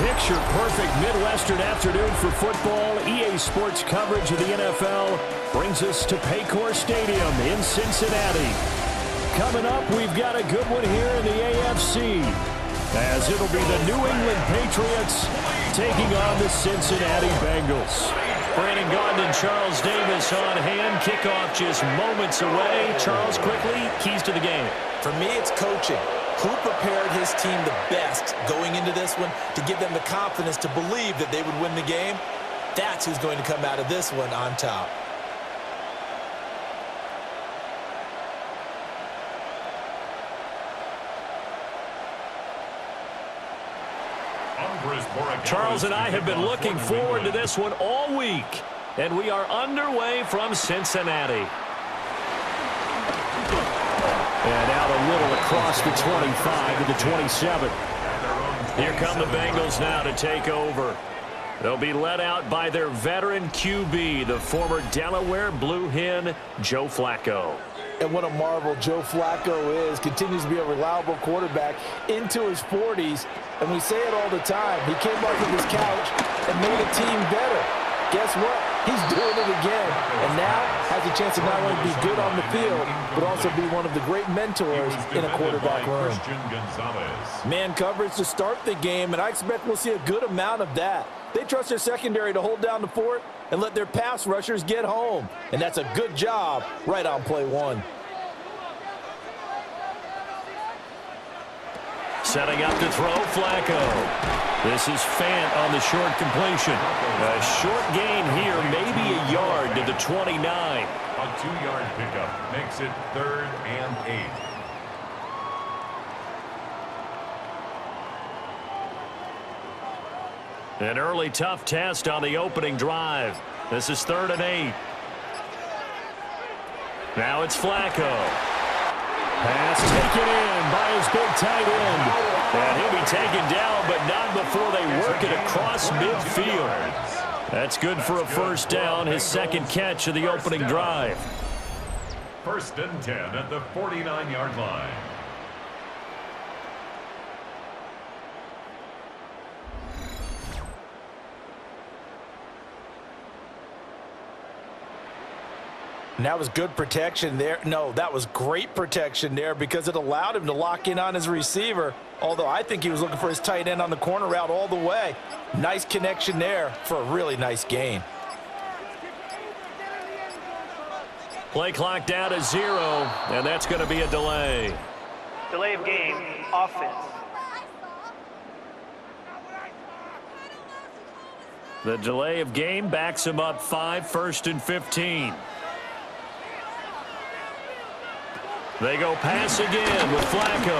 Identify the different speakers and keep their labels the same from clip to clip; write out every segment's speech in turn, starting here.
Speaker 1: picture-perfect Midwestern afternoon for football. EA Sports coverage of the NFL brings us to Paycor Stadium in Cincinnati. Coming up, we've got a good one here in the AFC, as it'll be the New England Patriots taking on the Cincinnati Bengals.
Speaker 2: Brandon Gaudin and Charles Davis on hand. Kickoff just moments away. Charles, quickly, keys to the game.
Speaker 3: For me, it's coaching. Who prepared his team the best going into this one to give them the confidence to believe that they would win the game? That's who's going to come out of this one on top.
Speaker 2: Charles and I have been looking forward to this one all week, and we are underway from Cincinnati.
Speaker 1: And out a little across the 25 to the 27.
Speaker 2: Here come the Bengals now to take over. They'll be led out by their veteran QB, the former Delaware Blue Hen, Joe Flacco.
Speaker 3: And what a marvel Joe Flacco is. Continues to be a reliable quarterback into his 40s. And we say it all the time. He came off of his couch and made a team better. Guess what? He's doing it again. And now has a chance to not only be good on the field, but also be one of the great mentors in a quarterback room. Man coverage to start the game, and I expect we'll see a good amount of that. They trust their secondary to hold down the fort and let their pass rushers get home. And that's a good job right on play one.
Speaker 2: Setting up to throw, Flacco. This is Fant on the short completion. A short gain here, maybe a yard to the 29.
Speaker 4: A 2-yard pickup makes it 3rd and 8.
Speaker 2: An early tough test on the opening drive. This is 3rd and 8. Now it's Flacco.
Speaker 1: Pass taken in by his big tight end.
Speaker 2: And he'll be taken down, but not before they work it across midfield. That's good for a first down, his second catch of the opening drive.
Speaker 4: 1st and 10 at the 49-yard line.
Speaker 3: And that was good protection there. No, that was great protection there because it allowed him to lock in on his receiver, although I think he was looking for his tight end on the corner route all the way. Nice connection there for a really nice gain.
Speaker 2: Play clock down to 0, and that's going to be a delay.
Speaker 5: Delay of game, offense.
Speaker 2: The delay of game backs him up 5, 1st and 15. They go pass again with Flacco.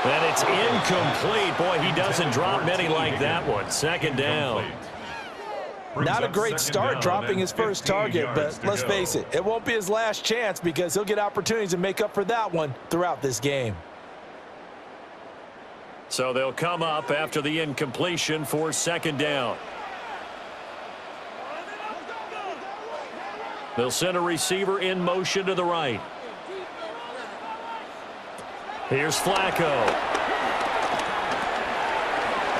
Speaker 2: And it's incomplete. Boy, he doesn't drop many like that one. 2nd down.
Speaker 3: Not a great start dropping his first target, but let's face it, it won't be his last chance because he'll get opportunities to make up for that one throughout this game.
Speaker 2: So they'll come up after the incompletion for 2nd down. They'll send a receiver in motion to the right. Here's Flacco.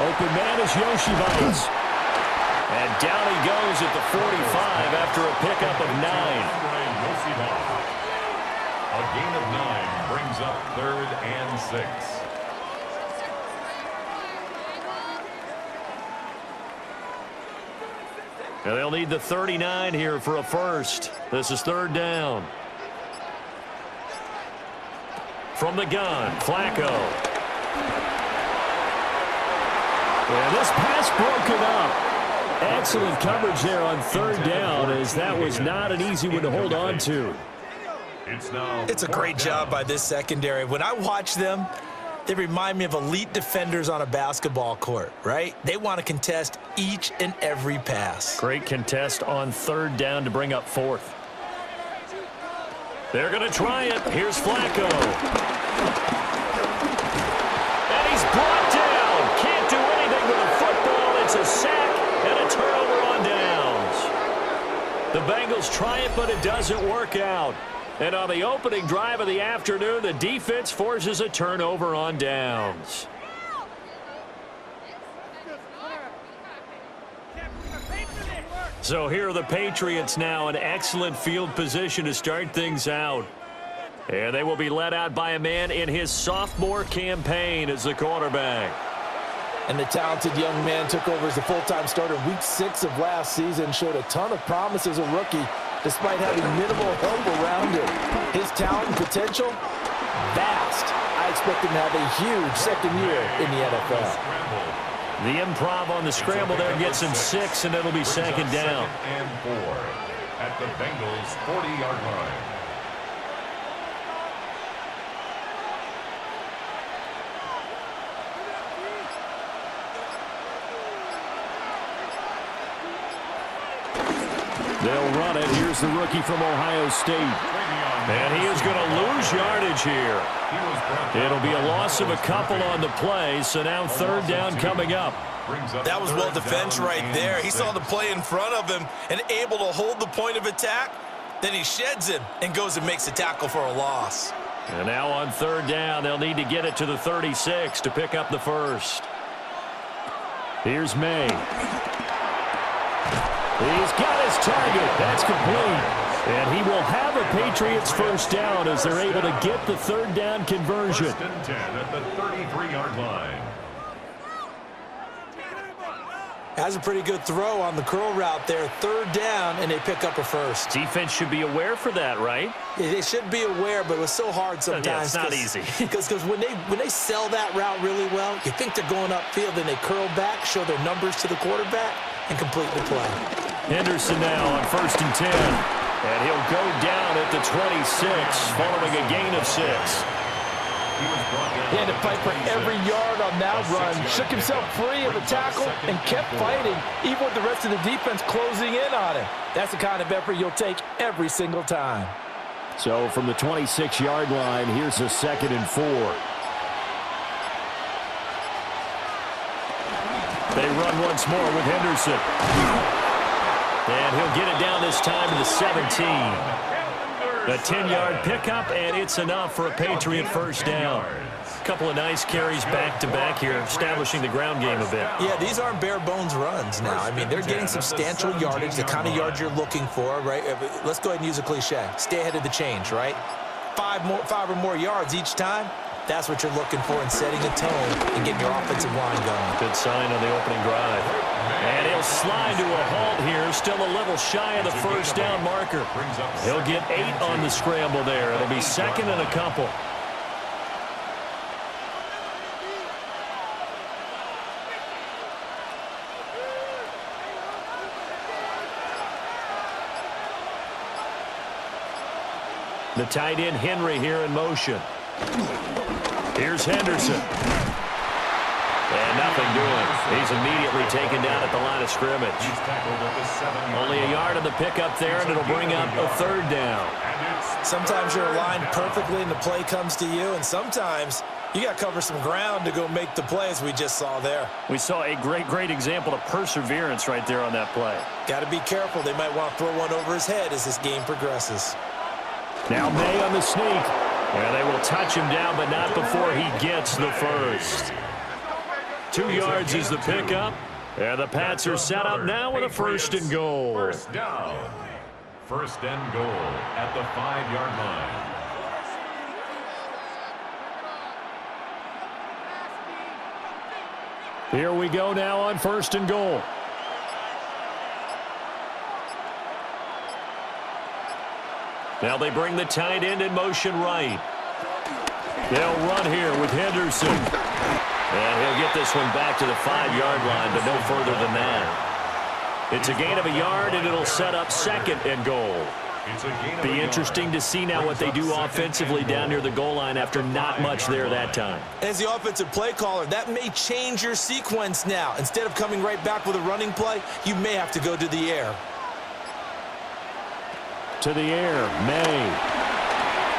Speaker 1: Open man is Yoshibites.
Speaker 2: And down he goes at the 45 after a pickup of 9.
Speaker 4: A gain of 9 brings up 3rd and 6.
Speaker 2: And they'll need the 39 here for a first. This is 3rd down. From the gun, Flacco.
Speaker 1: And this pass broken up. Excellent coverage there on 3rd down, as that was not an easy one to hold on to.
Speaker 3: It's a great job by this secondary. When I watch them, they remind me of elite defenders on a basketball court, right? They want to contest each and every pass.
Speaker 2: Great contest on 3rd down to bring up 4th. They're going to try it. Here's Flacco. And he's brought down. Can't do anything with a football. It's a sack and a turnover on downs. The Bengals try it, but it doesn't work out. And on the opening drive of the afternoon, the defense forces a turnover on downs. So here are the Patriots now in excellent field position to start things out. And they will be led out by a man in his sophomore campaign as the quarterback.
Speaker 3: And the talented young man took over as the full-time starter week 6 of last season, showed a ton of promise as a rookie, despite having minimal help around him. His talent and potential, vast. I expect him to have a huge second year in the NFL.
Speaker 2: The improv on the scramble there gets him 6, and it'll be second down.
Speaker 4: And 4 at the Bengals' 40-yard line.
Speaker 1: They'll run it. Here's the rookie from Ohio State.
Speaker 2: And he is going to lose yardage here. It'll be a loss of a couple on the play, so now third down coming up.
Speaker 6: That was well defense right there. He saw the play in front of him and able to hold the point of attack. Then he sheds him and goes and makes a tackle for a loss.
Speaker 2: And now on third down, they'll need to get it to the 36 to pick up the first.
Speaker 1: Here's May. He's got his target. That's complete. And he will have a Patriots first down as they're able to get the third down conversion.
Speaker 4: First and 10 at the 33-yard line.
Speaker 3: Has a pretty good throw on the curl route there. Third down, and they pick up a first.
Speaker 2: Defense should be aware for that, right?
Speaker 3: They should be aware, but it was so hard sometimes.
Speaker 2: Yeah, it's not easy.
Speaker 3: Because when they sell that route really well, you think they're going upfield, then they curl back, show their numbers to the quarterback, and complete the play.
Speaker 2: Henderson now on first and 10. And he'll go down at the 26 following a gain of 6.
Speaker 3: He had to fight for every yard on that run, shook himself free of a tackle, and kept fighting, even with the rest of the defense closing in on him. That's the kind of effort you'll take every single time.
Speaker 1: So from the 26-yard line, here's a 2nd and 4.
Speaker 2: They run once more with Henderson. And he'll get it down this time to the 17. A 10-yard pickup, and it's enough for a Patriot first down. A couple of nice carries back-to-back here, establishing the ground game a bit.
Speaker 3: Yeah, these aren't bare-bones runs now. I mean, they're getting substantial yardage, the kind of yards you're looking for, right? Let's go ahead and use a cliche. Stay ahead of the change, right? 5 or more yards each time. That's what you're looking for in setting a tone and getting your offensive line going.
Speaker 2: Good sign on the opening drive. And he'll slide to a halt here, still a little shy of the first down marker. He'll get 8 on the scramble there. It'll be second and a couple. The tight end Henry here in motion. Here's Henderson. And nothing doing. He's immediately taken down at the line of scrimmage. Only a yard on the pickup there, and it'll bring up a third down.
Speaker 3: Sometimes you're aligned perfectly and the play comes to you, and sometimes you got to cover some ground to go make the play, as we just saw there.
Speaker 2: We saw a great example of perseverance right there on that play.
Speaker 3: Got to be careful. They might want to throw one over his head as this game progresses.
Speaker 1: Now May on the sneak.
Speaker 2: And they will touch him down, but not before he gets the first. 2 yards is the pickup. And the Pats are set up now with a first and goal.
Speaker 4: First down. First and goal at the 5-yard line.
Speaker 1: Here we go now on first and goal.
Speaker 2: Now they bring the tight end in motion right. They'll run here with Henderson. And he'll get this one back to the 5-yard line, but no further than that. It's a gain of a yard, and it'll set up second and goal. Be interesting to see now what they do offensively down near the goal line after not much there that time.
Speaker 3: As the offensive play caller, that may change your sequence now. Instead of coming right back with a running play, you may have to go to the air.
Speaker 1: To the air, May.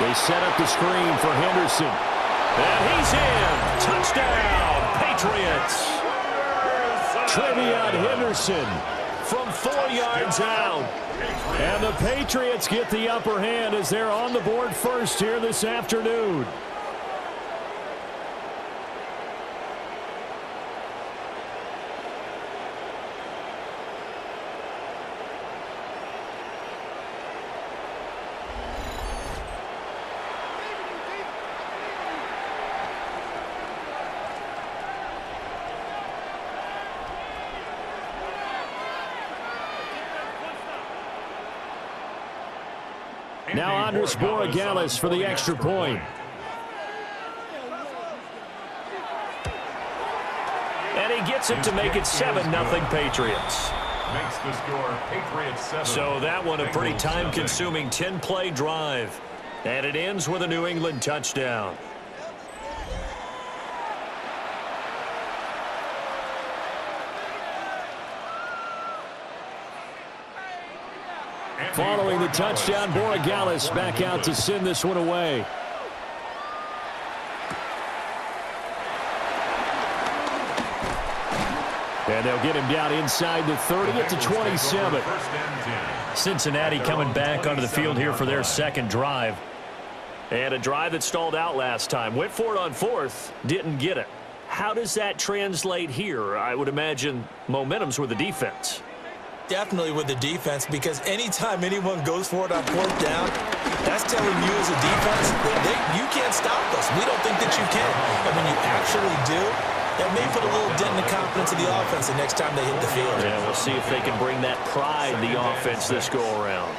Speaker 1: They set up the screen for Henderson.
Speaker 2: And he's in. Touchdown, Patriots.
Speaker 1: Trevion Henderson from 4 yards out. And the Patriots get the upper hand as they're on the board first here this afternoon. Now Andres Borregales for the extra point.
Speaker 2: And he gets it to make it 7-0 Patriots.
Speaker 4: Makes the score Patriots 7.
Speaker 2: So that one a pretty time-consuming 10-play drive. And it ends with a New England touchdown.
Speaker 1: Following the touchdown, Borregales back out to send this one away. And they'll get him down inside the 30 at the 27.
Speaker 2: Cincinnati coming back onto the field here for their second drive. And a drive that stalled out last time. Went for it on fourth, didn't get it. How does that translate here? I would imagine momentum's with the defense.
Speaker 6: Definitely with the defense, because anytime anyone goes for it on fourth down, that's telling you as a defense that you can't stop us. We don't think that you can. And when you actually do, that may put a little dent in the confidence of the offense the next time they hit the field.
Speaker 2: Yeah, we'll see if they can bring that pride in the offense this go-around.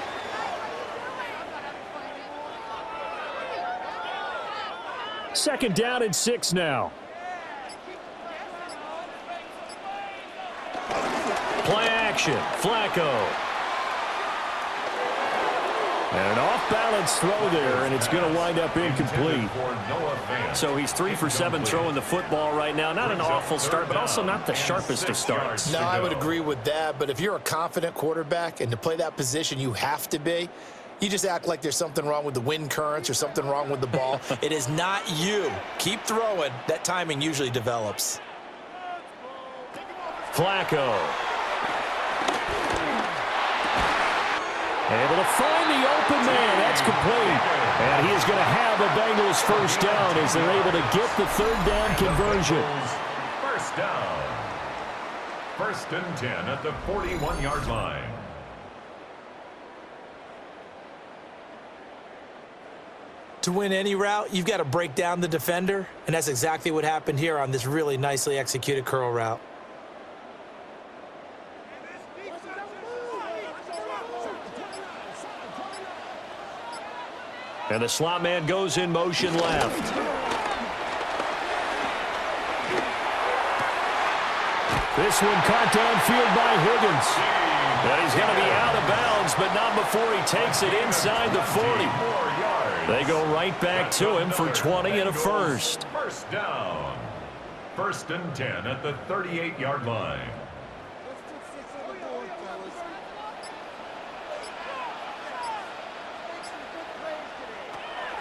Speaker 1: Second down and 6 now.
Speaker 2: Play action, Flacco.
Speaker 1: And an off-balance throw there, and it's going to wind up incomplete.
Speaker 2: So he's 3 for 7 throwing the football right now. Not an awful start, but also not the sharpest of starts.
Speaker 3: No, I would agree with that, but if you're a confident quarterback and to play that position you have to be, you just act like there's something wrong with the wind currents or something wrong with the ball. It is not you. Keep throwing. That timing usually develops.
Speaker 2: Flacco.
Speaker 1: Able to find the open man. That's complete. And he is going to have a Bengals first down as they're able to get the third down conversion.
Speaker 4: First down. 1st and 10 at the 41-yard line.
Speaker 3: To win any route, you've got to break down the defender, and that's exactly what happened here on this really nicely executed curl route.
Speaker 2: And the slot man goes in motion left.
Speaker 1: This one caught downfield by Higgins.
Speaker 2: And he's going to be out of bounds, but not before he takes it inside the 40. They go right back to him for 20 and a first.
Speaker 4: First down. 1st and 10 at the 38-yard line.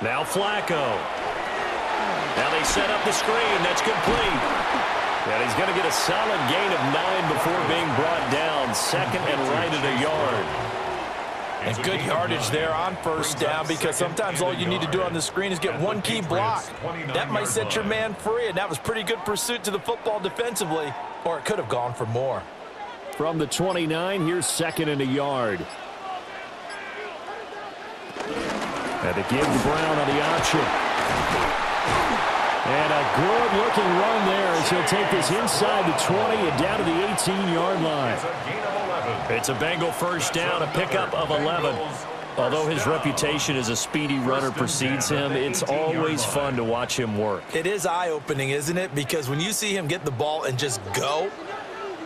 Speaker 2: Now Flacco. Now they set up the screen. That's complete. And he's going to get a solid gain of 9 before being brought down. Second and right at a yard.
Speaker 3: And good yardage there on first down, because sometimes all you need to do on the screen is get one key block. That might set your man free, and that was pretty good pursuit to the football defensively, or it could have gone for more.
Speaker 1: From the 29, here's 2nd and a yard. And they give to Brown on the option. And a good-looking run there as he'll take this inside the 20 and down to the 18-yard line.
Speaker 2: It's a Bengal first down, a pickup of 11. Although his reputation as a speedy runner precedes him, it's always fun to watch him work.
Speaker 3: It is eye-opening, isn't it? Because when you see him get the ball and just go,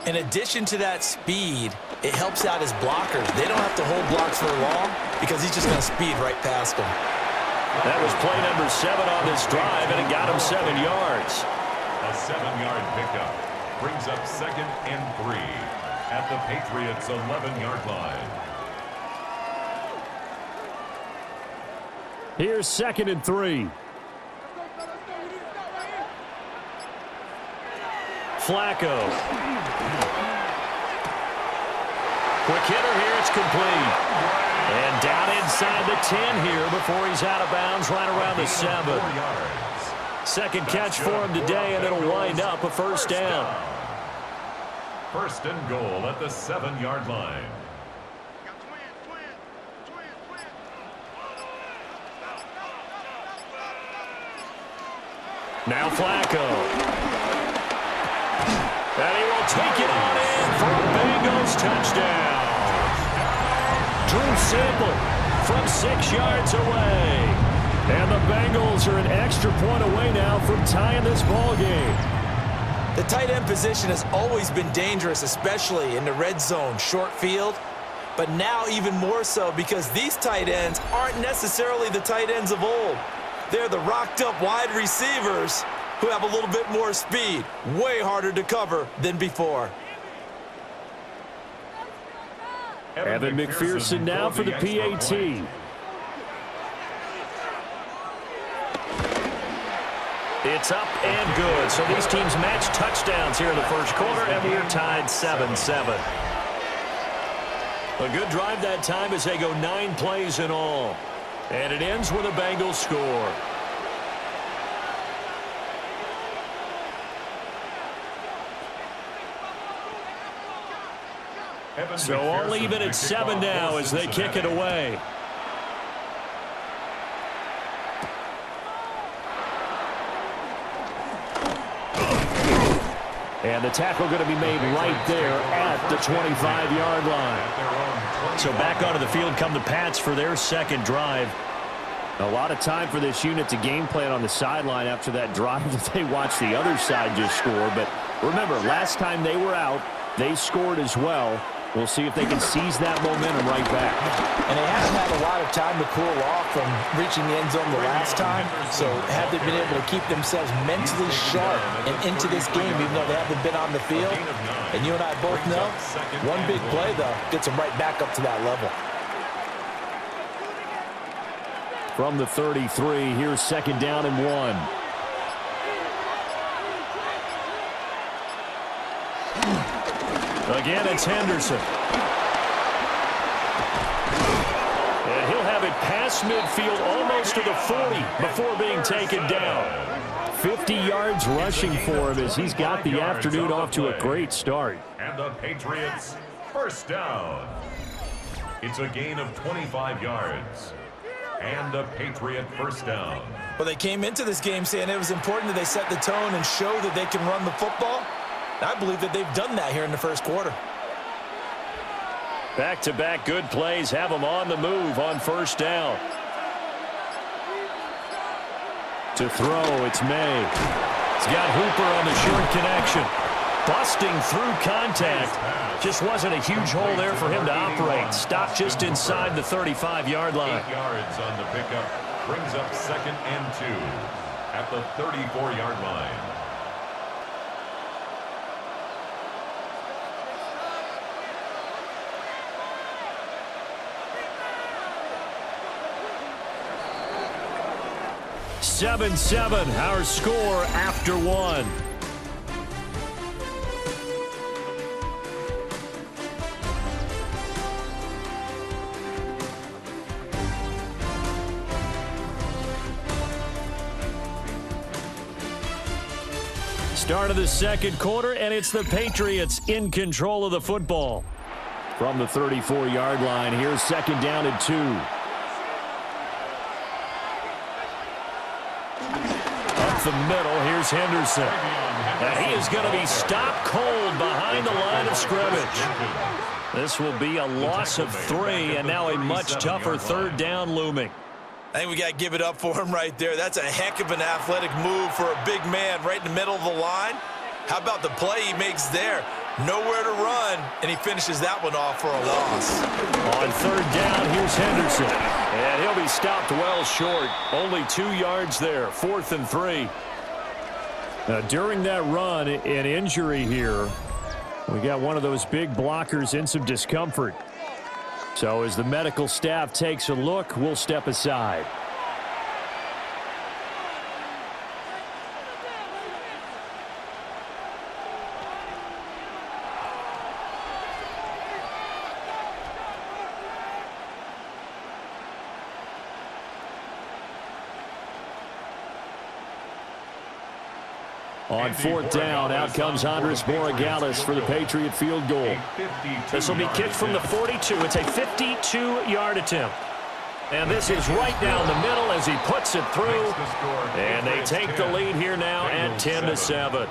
Speaker 3: in addition to that speed, it helps out his blockers. They don't have to hold blocks for long because he's just going to speed right past them.
Speaker 2: That was play number 7 on this drive, and it got him 7 yards.
Speaker 4: A 7-yard pickup brings up 2nd and 3 at the Patriots' 11-yard line.
Speaker 1: Here's 2nd and 3.
Speaker 2: Flacco. Quick hitter here, it's complete. And down inside the 10 here before he's out of bounds right around the 7. Second catch for him today, and it'll wind up a first down.
Speaker 4: 1st and goal at the 7-yard line.
Speaker 2: Now Flacco. And he will take it on in for a Bengals touchdown. Drew Sample from 6 yards away.
Speaker 1: And the Bengals are an extra point away now from tying this ball game.
Speaker 6: The tight end position has always been dangerous, especially in the red zone, short field. But now even more so because these tight ends aren't necessarily the tight ends of old. They're the rocked-up wide receivers who have a little bit more speed. Way harder to cover than before.
Speaker 1: Evan McPherson now for the PAT.
Speaker 2: It's up and good. So these teams match touchdowns here in the first quarter, and we're tied 7-7. A good drive that time as they go 9 plays in all. And it ends with a Bengals score. So all even at 7 now as they kick it away.
Speaker 1: And the tackle going to be made right there at the 25-yard line.
Speaker 2: So back onto the field come the Pats for their second drive.
Speaker 1: A lot of time for this unit to game plan on the sideline after that drive that they watched the other side just score. But remember, last time they were out, they scored as well. We'll see if they can seize that momentum right back.
Speaker 3: And they haven't had a lot of time to cool off from reaching the end zone the last time. So have they been able to keep themselves mentally sharp and into this game, even though they haven't been on the field? And you and I both know, one big play, though, gets them right back up to that level.
Speaker 1: From the 33, here's 2nd down and 1.
Speaker 2: Again, it's Henderson. And he'll have it past midfield almost to the 40 before being taken down.
Speaker 1: 50 yards rushing for him as he's got the afternoon off to a great start.
Speaker 4: And the Patriots first down. It's a gain of 25 yards. And a Patriot first down.
Speaker 6: Well, they came into this game saying it was important that they set the tone and show that they can run the football. I believe that they've done that here in the first quarter.
Speaker 2: Back-to-back good plays have them on the move on first down.
Speaker 1: To throw, it's May.
Speaker 2: He's got Hooper on the short connection. Busting through contact. Just wasn't a huge hole there for him to operate. Stopped just inside the 35-yard line.
Speaker 4: 8 yards on the pickup. Brings up 2nd and 2 at the 34-yard line.
Speaker 2: Seven, our score after 1. Start of the second quarter, and it's the Patriots in control of the football.
Speaker 1: From the 34-yard line, here's 2nd down and 2.
Speaker 2: The middle, here's Henderson. And he is going to be stopped cold behind the line of scrimmage. This will be a loss of 3, and now a much tougher 3rd down looming.
Speaker 6: I think we got to give it up for him right there. That's a heck of an athletic move for a big man right in the middle of the line. How about the play he makes there? Nowhere to run, and he finishes that one off for a loss.
Speaker 2: On 3rd down, here's Henderson. And he'll be stopped well short. Only 2 yards there, 4th and 3.
Speaker 1: Now, during that run, an injury here. We got one of those big blockers in some discomfort. So as the medical staff takes a look, we'll step aside. On 4th down, out comes Andres Borregales for the Patriot field goal.
Speaker 2: This will be kicked from the 42. It's a 52-yard attempt. And this is right down the middle as he puts it through. And they take the lead here now at 10-7.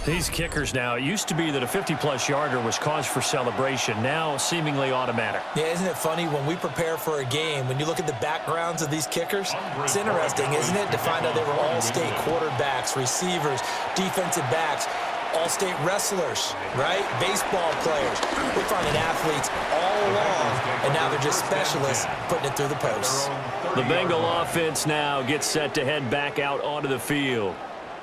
Speaker 2: These kickers now, it used to be that a 50-plus yarder was cause for celebration. Now, seemingly automatic.
Speaker 6: Yeah, isn't it funny when we prepare for a game, when you look at the backgrounds of these kickers, it's interesting, isn't it, to find out they were all-state quarterbacks, receivers, defensive backs, all-state wrestlers, right? Baseball players. We're finding athletes all along, and now they're just specialists putting it through the posts.
Speaker 2: The Bengal offense now gets set to head back out onto the field.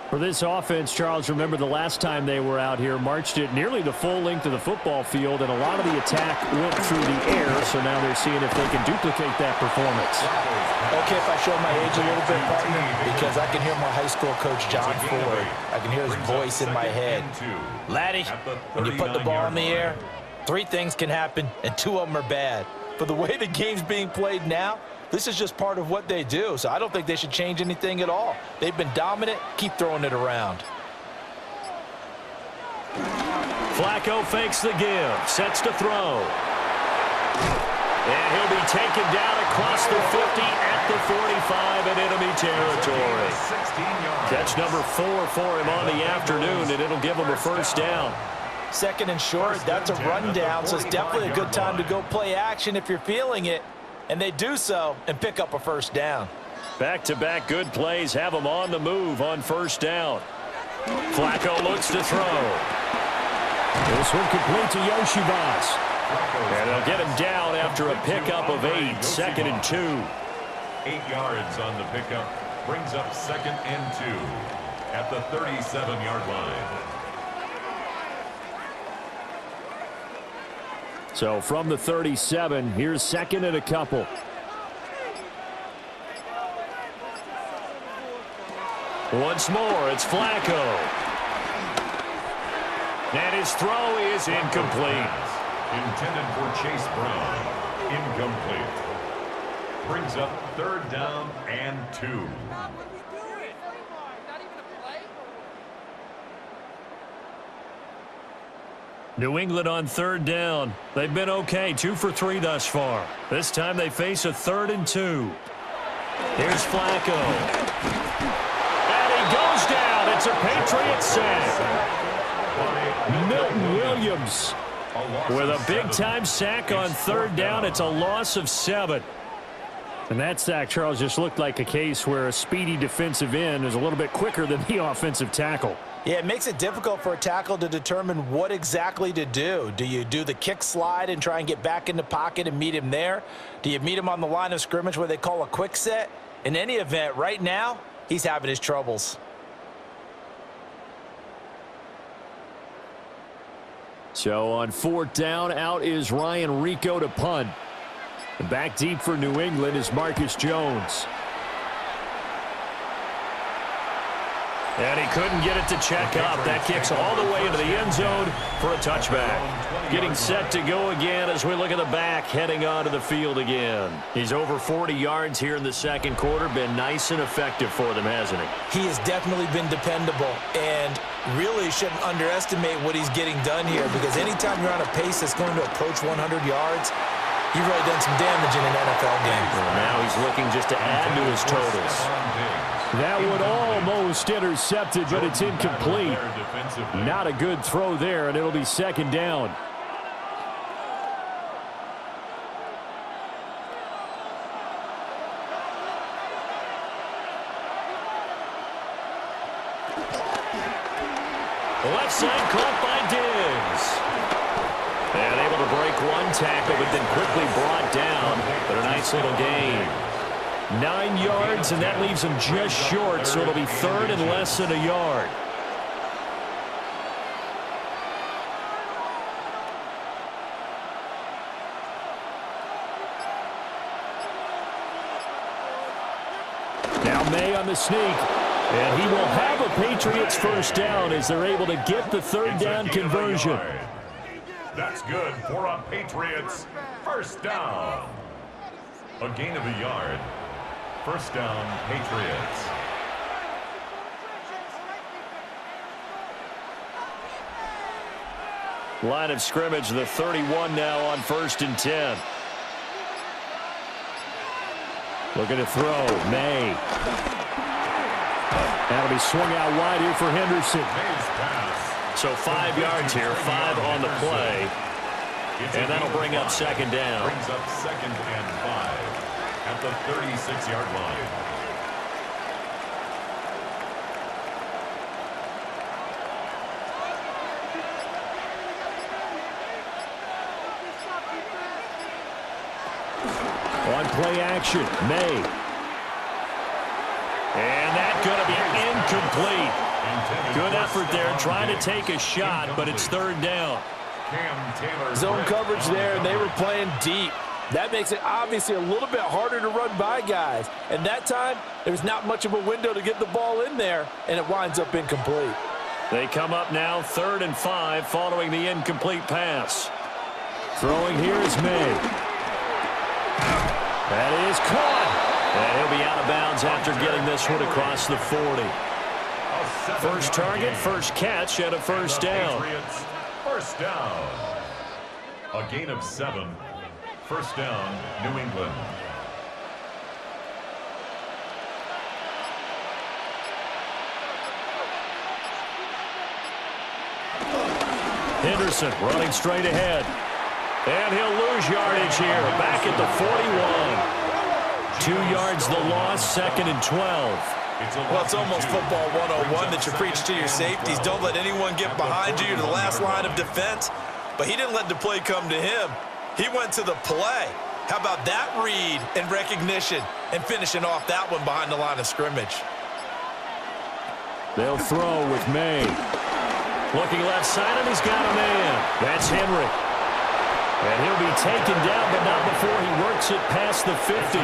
Speaker 1: For this offense, Charles, remember the last time they were out here, marched it nearly the full length of the football field, and a lot of the attack went through the air, so now they're seeing if they can duplicate that performance.
Speaker 3: Okay, if I show my age a little bit, partner, because I can hear my high school coach, John Ford. I can hear his voice in my head. Laddie, when you put the ball in the air, 3 things can happen, and 2 of them are bad. But the way the game's being played now, this is just part of what they do, so I don't think they should change anything at all. They've been dominant. Keep throwing it around.
Speaker 2: Flacco fakes the give, sets to throw. And he'll be taken down across the 50 at the 45 in enemy territory. Catch number 4 for him on the afternoon, and it'll give him a first down.
Speaker 3: 2nd and short, that's a rundown, so it's definitely a good time to go play action if you're feeling it. And they do so and pick up a first down.
Speaker 2: Back-to-back good plays have them on the move on first down. Flacco looks to throw.
Speaker 1: This one complete to Yoshibas.
Speaker 2: And they'll get him down after a pickup of 8, 2nd and 2.
Speaker 4: 8 yards on the pickup brings up 2nd and 2 at the 37-yard line.
Speaker 1: So from the 37, here's 2nd and a couple.
Speaker 2: Once more, it's Flacco. And his throw is incomplete.
Speaker 4: Intended for Chase Brown. Incomplete. Brings up 3rd down and 2.
Speaker 2: New England on 3rd down. They've been okay, 2 for 3 thus far. This time they face a 3rd and 2. Here's Flacco. And he goes down. It's a Patriots sack.
Speaker 1: Milton Williams
Speaker 2: With a big-time sack on 3rd down. It's a loss of 7.
Speaker 1: And that sack, Charles, just looked like a case where a speedy defensive end is a little bit quicker than the offensive tackle.
Speaker 3: Yeah, it makes it difficult for a tackle to determine what exactly to do. Do you do the kick slide and try and get back in the pocket and meet him there? Do you meet him on the line of scrimmage where they call a quick set? In any event, right now, he's having his troubles.
Speaker 1: So on 4th down, out is Ryan Rico to punt. And back deep for New England is Marcus Jones.
Speaker 2: And he couldn't get it to check up. That kicks all the way into the end zone for a touchback. Getting set to go again as we look at the back, heading onto the field again. He's over 40 yards here in the 2nd quarter. Been nice and effective for them, hasn't he?
Speaker 6: He has definitely been dependable, and really shouldn't underestimate what he's getting done here, because anytime you're on a pace that's going to approach 100 yards, you've really done some damage in an NFL game.
Speaker 2: Well, now he's looking just to add to his totals.
Speaker 1: That one almost intercepted, but it's incomplete. Not a good throw there, and it'll be 2nd down.
Speaker 2: Left side caught by Diggs. And able to break one tackle, but then quickly brought down. But a nice little gain.
Speaker 1: 9 yards, and that leaves him just short, so it'll be 3rd and less than a yard. Now May on the sneak, and he will have a Patriots first down as they're able to get the 3rd down conversion.
Speaker 4: That's good for a Patriots first down. A gain of a yard. First down, Patriots.
Speaker 2: Line of scrimmage, the 31 now on 1st and 10.
Speaker 1: Looking to throw, May. That'll be swung out wide here for Henderson.
Speaker 4: May's pass
Speaker 2: So 5 yards here, 5 on the play. And that'll bring up second down.
Speaker 4: Brings up 2nd and 5 at the 36-yard line.
Speaker 1: On play action, May.
Speaker 2: And that's going to be incomplete. Good effort there, trying to take a shot, but it's 3rd down.
Speaker 3: Zone coverage there, and they were playing deep. That makes it obviously a little bit harder to run by guys. And that time, there's not much of a window to get the ball in there, and it winds up incomplete.
Speaker 2: They come up now 3rd and 5 following the incomplete pass.
Speaker 1: Throwing here is May.
Speaker 2: That is caught. And he'll be out of bounds after getting this one across the 40. First target, first catch, and a first down.
Speaker 4: First down. A gain of 7. First down, New England.
Speaker 2: Henderson running straight ahead. And he'll lose yardage here. Back at the 41. 2 yards the loss, 2nd and 12.
Speaker 6: Well, it's almost football 101 that you preach to your safeties. Don't let anyone get behind you to the last line of defense. But he didn't let the play come to him. He went to the play. How about that read and recognition and finishing off that one behind the line of scrimmage?
Speaker 1: They'll throw with May.
Speaker 2: Looking left side, and he's got a man. That's Henry. And he'll be taken down, but not before he works it past the 50.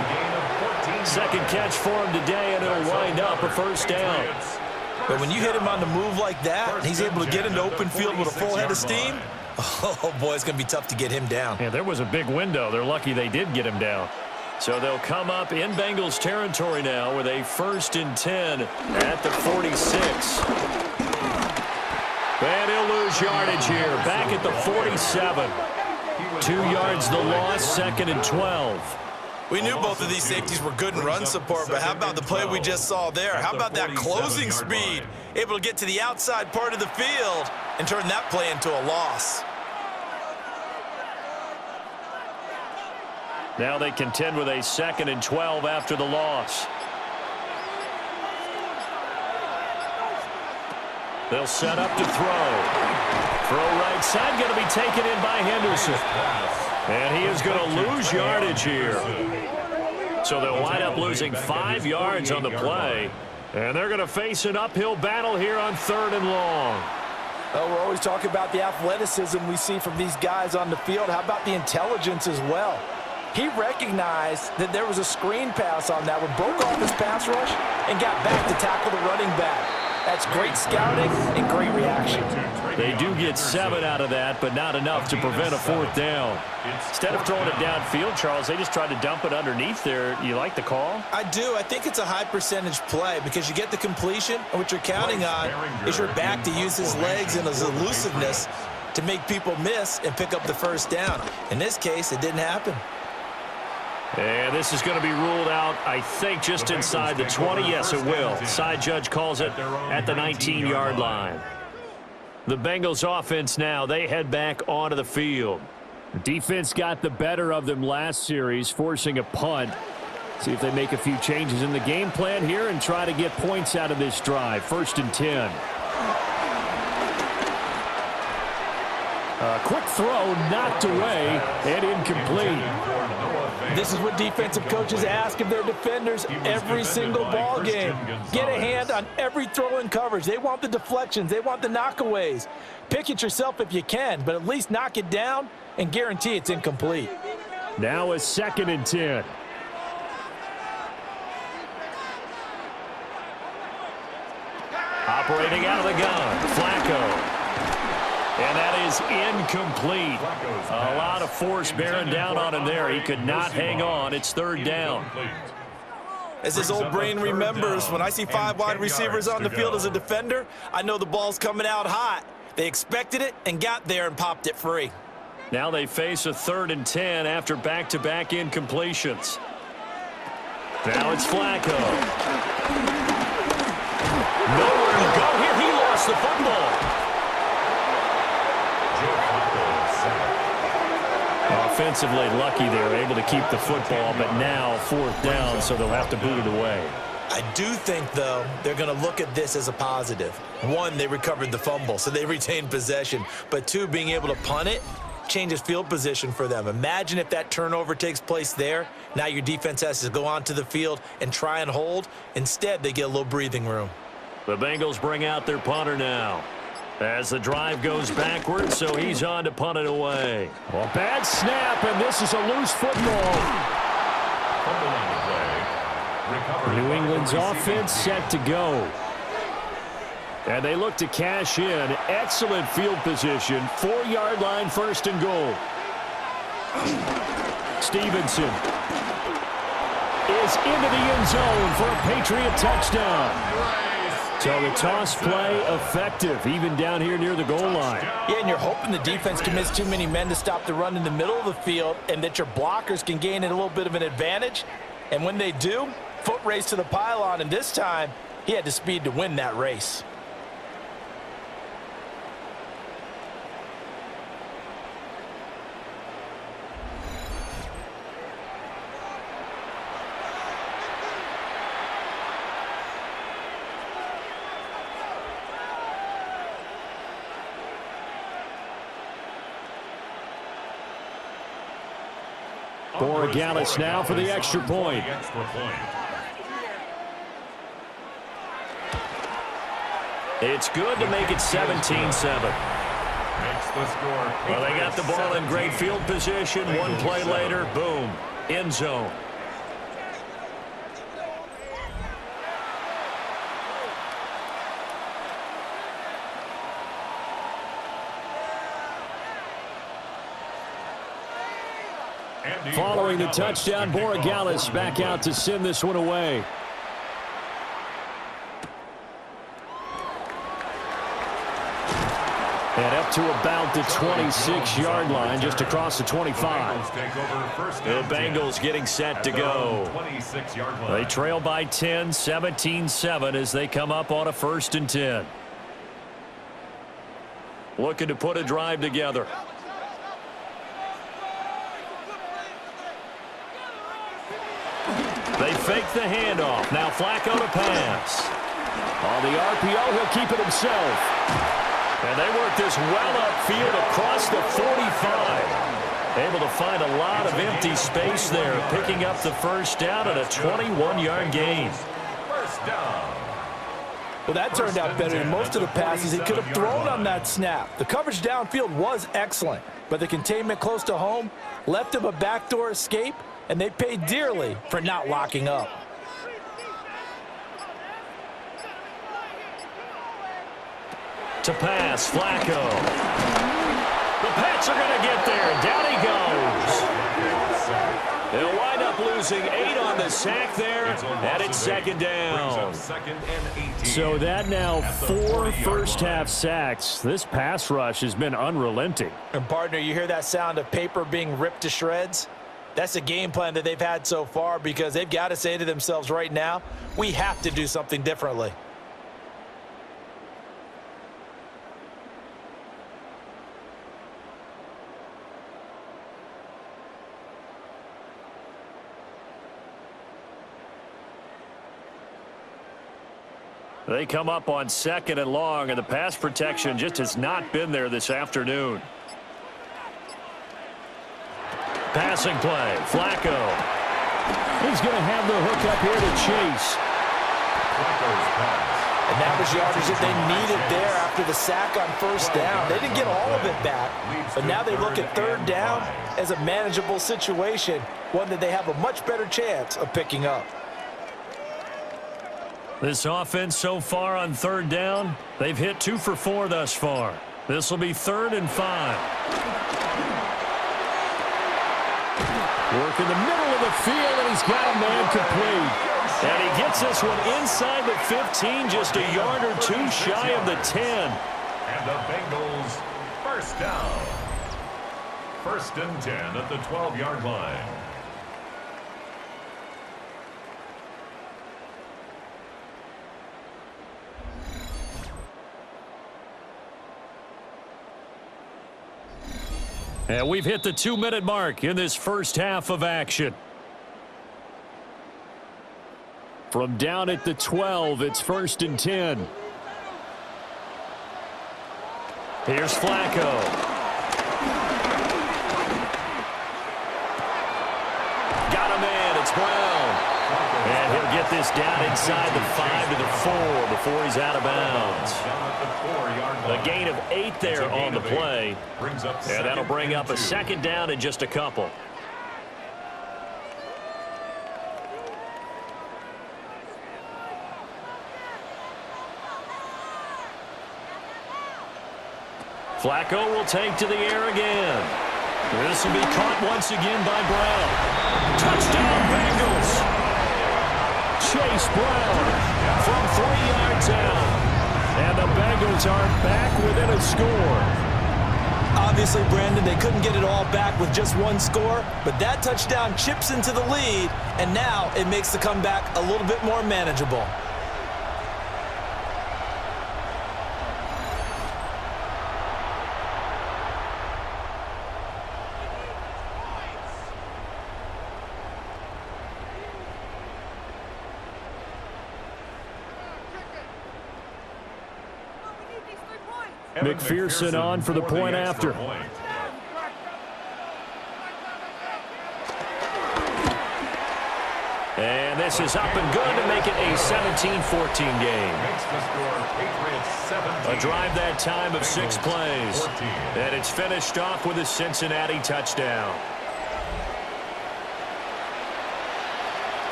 Speaker 2: Second catch for him today, and it'll wind up a first down.
Speaker 6: But when you hit him on the move like that, and he's able to get into open field with a full head of steam, oh, boy, it's going to be tough to get him down.
Speaker 2: Yeah, there was a big window. They're lucky they did get him down. So they'll come up in Bengals territory now with a 1st and 10 at the 46. And he'll lose yardage here. Back at the 47. 2 yards the loss, 2nd and 12.
Speaker 6: We knew both of these safeties were good in run support, but how about the play we just saw there? How about that closing speed? Able to get to the outside part of the field and turn that play into a loss.
Speaker 2: Now they contend with a 2nd and 12 after the loss. They'll set up to throw. Throw right side, going to be taken in by Henderson. And he is going to lose yardage here. So they'll wind up losing 5 yards on the play. And they're going to face an uphill battle here on 3rd and long.
Speaker 3: Oh, we're always talking about the athleticism we see from these guys on the field. How about the intelligence as well? He recognized that there was a screen pass on that one, broke off his pass rush, and got back to tackle the running back. That's great scouting and great reaction.
Speaker 2: They do get 7 out of that, but not enough to prevent a 4th down. Instead of throwing it downfield, Charles, they just tried to dump it underneath there. You like the call?
Speaker 6: I do. I think it's a high percentage play because you get the completion, and what you're counting on is your back to use his legs and his elusiveness to make people miss and pick up the first down. In this case, it didn't happen.
Speaker 2: And this is going to be ruled out, I think, just inside the 20. Yes, it will. Side judge calls it at the 19-yard line. The Bengals offense now, they head back onto the field.
Speaker 1: The defense got the better of them last series, forcing a punt. See if they make a few changes in the game plan here and try to get points out of this drive. 1st and 10. A quick throw knocked away and incomplete.
Speaker 3: This is what defensive coaches ask of their defenders every single ball game. Get a hand on every throw in coverage. They want the deflections. They want the knockaways. Pick it yourself if you can, but at least knock it down and guarantee it's incomplete.
Speaker 1: Now a 2nd and 10.
Speaker 2: Operating out of the gun, Flacco. And that is incomplete. A lot of force bearing down on him there. He could not hang on. It's 3rd down.
Speaker 6: As his old brain remembers, when I see 5 wide receivers on the field as a defender, I know the ball's coming out hot. They expected it and got there and popped it free.
Speaker 2: Now they face a 3rd and 10 after back-to-back incompletions. Now it's Flacco. Nowhere to go here. He lost the football.
Speaker 1: defensively lucky there, able to keep the football, but now 4th down, so they'll have to boot it away.
Speaker 6: I do think, though, they're going to look at this as a positive. 1, they recovered the fumble, so they retained possession. But 2, being able to punt it changes field position for them. Imagine if that turnover takes place there. Now your defense has to go onto the field and try and hold. Instead, they get a little breathing room.
Speaker 1: The Bengals bring out their punter now. As the drive goes backwards, so he's on to punt it away. Well, bad snap, and this is a loose football. New England's offense set to go. And they look to cash in. Excellent field position. 4-yard line, 1st and goal. Stevenson is into the end zone for a Patriot touchdown. So the toss play effective, even down here near the goal line.
Speaker 3: Yeah, and you're hoping the defense commits too many men to stop the run in the middle of the field and that your blockers can gain a little bit of an advantage. And when they do, foot race to the pylon, and this time he had the speed to win that race.
Speaker 1: Borregales now for the extra point. It's good to make it 17-7. Well, they got the ball in great field position. 1 play later, boom, end zone. Following the touchdown, Borregales back out to send this one away. And up to about the 26-yard line, just across the 25. The Bengals getting set to go. They trail by 10, 17-7 as they come up on a 1st and 10. Looking to put a drive together. They fake the handoff. Now Flacco to pass. On the RPO, he'll keep it himself. And they work this well upfield across the 45. Able to find a lot of empty space there, picking up the 1st down and a 21-yard gain.
Speaker 4: First down.
Speaker 3: Well, that turned out better than most of the passes he could have thrown on that snap. The coverage downfield was excellent, but the containment close to home left him a backdoor escape, and they paid dearly for not locking up.
Speaker 1: To pass, Flacco. The Pats are going to get there. Down he goes. They'll wind up losing 8 on the sack there, and it's 2nd down. So that now 4 first-half sacks. This pass rush has been unrelenting.
Speaker 3: And, partner, you hear that sound of paper being ripped to shreds? That's the game plan that they've had so far, because they've got to say to themselves right now, we have to do something differently.
Speaker 1: They come up on 2nd and long, and the pass protection just has not been there this afternoon. Passing play, Flacco. He's going to have the hook up here to Chase.
Speaker 3: And that was yardage that they needed there after the sack on 1st down. They didn't get all of it back, but now they look at 3rd down as a manageable situation, one that they have a much better chance of picking up.
Speaker 1: This offense so far on 3rd down, they've hit 2 for 4 thus far. This will be 3rd and 5. Work in the middle of the field, and he's got a man complete. And he gets this one inside the 15, just a yard or 2 shy of the 10.
Speaker 4: And the Bengals, 1st down. 1st and 10 at the 12-yard line.
Speaker 1: And we've hit the 2-minute mark in this first half of action. From down at the 12, it's 1st and 10. Here's Flacco. Got him in. It's Brown. And he'll get this down inside the 5 to the 4 before he's out of bounds. A gain of 8 there on the play. And that'll bring up a 2nd down in just a couple. Flacco will take to the air again. This will be caught once again by Brown. Touchdown, Bengals. Chase Brown from 3 yards out. And the Bengals are back within a score.
Speaker 6: Obviously, Brandon, they couldn't get it all back with just 1 score, but that touchdown chips into the lead, and now it makes the comeback a little bit more manageable.
Speaker 1: McPherson on for the point after. And this is up and good to make it a 17-14 game. A drive that time of 6 plays. And it's finished off with a Cincinnati touchdown.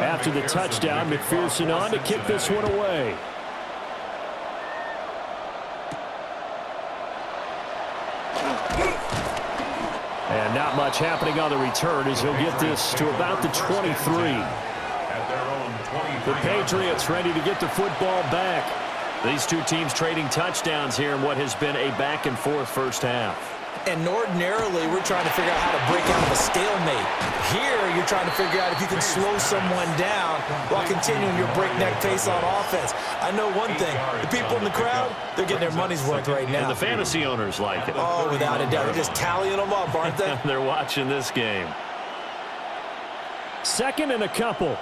Speaker 1: After the touchdown, McPherson on to kick this one away. And not much happening on the return as he'll get this to about the 23. The Patriots ready to get the football back. These two teams trading touchdowns here in what has been a back-and-forth first half.
Speaker 6: And ordinarily, we're trying to figure out how to break out of a stalemate. Here, you're trying to figure out if you can slow someone down while continuing your breakneck pace on offense. I know one thing. The people in the crowd, they're getting their money's worth right now.
Speaker 1: And the fantasy owners like it.
Speaker 6: Oh, without a doubt. They're just tallying them up, aren't they?
Speaker 1: They're watching this game. 2nd and a couple.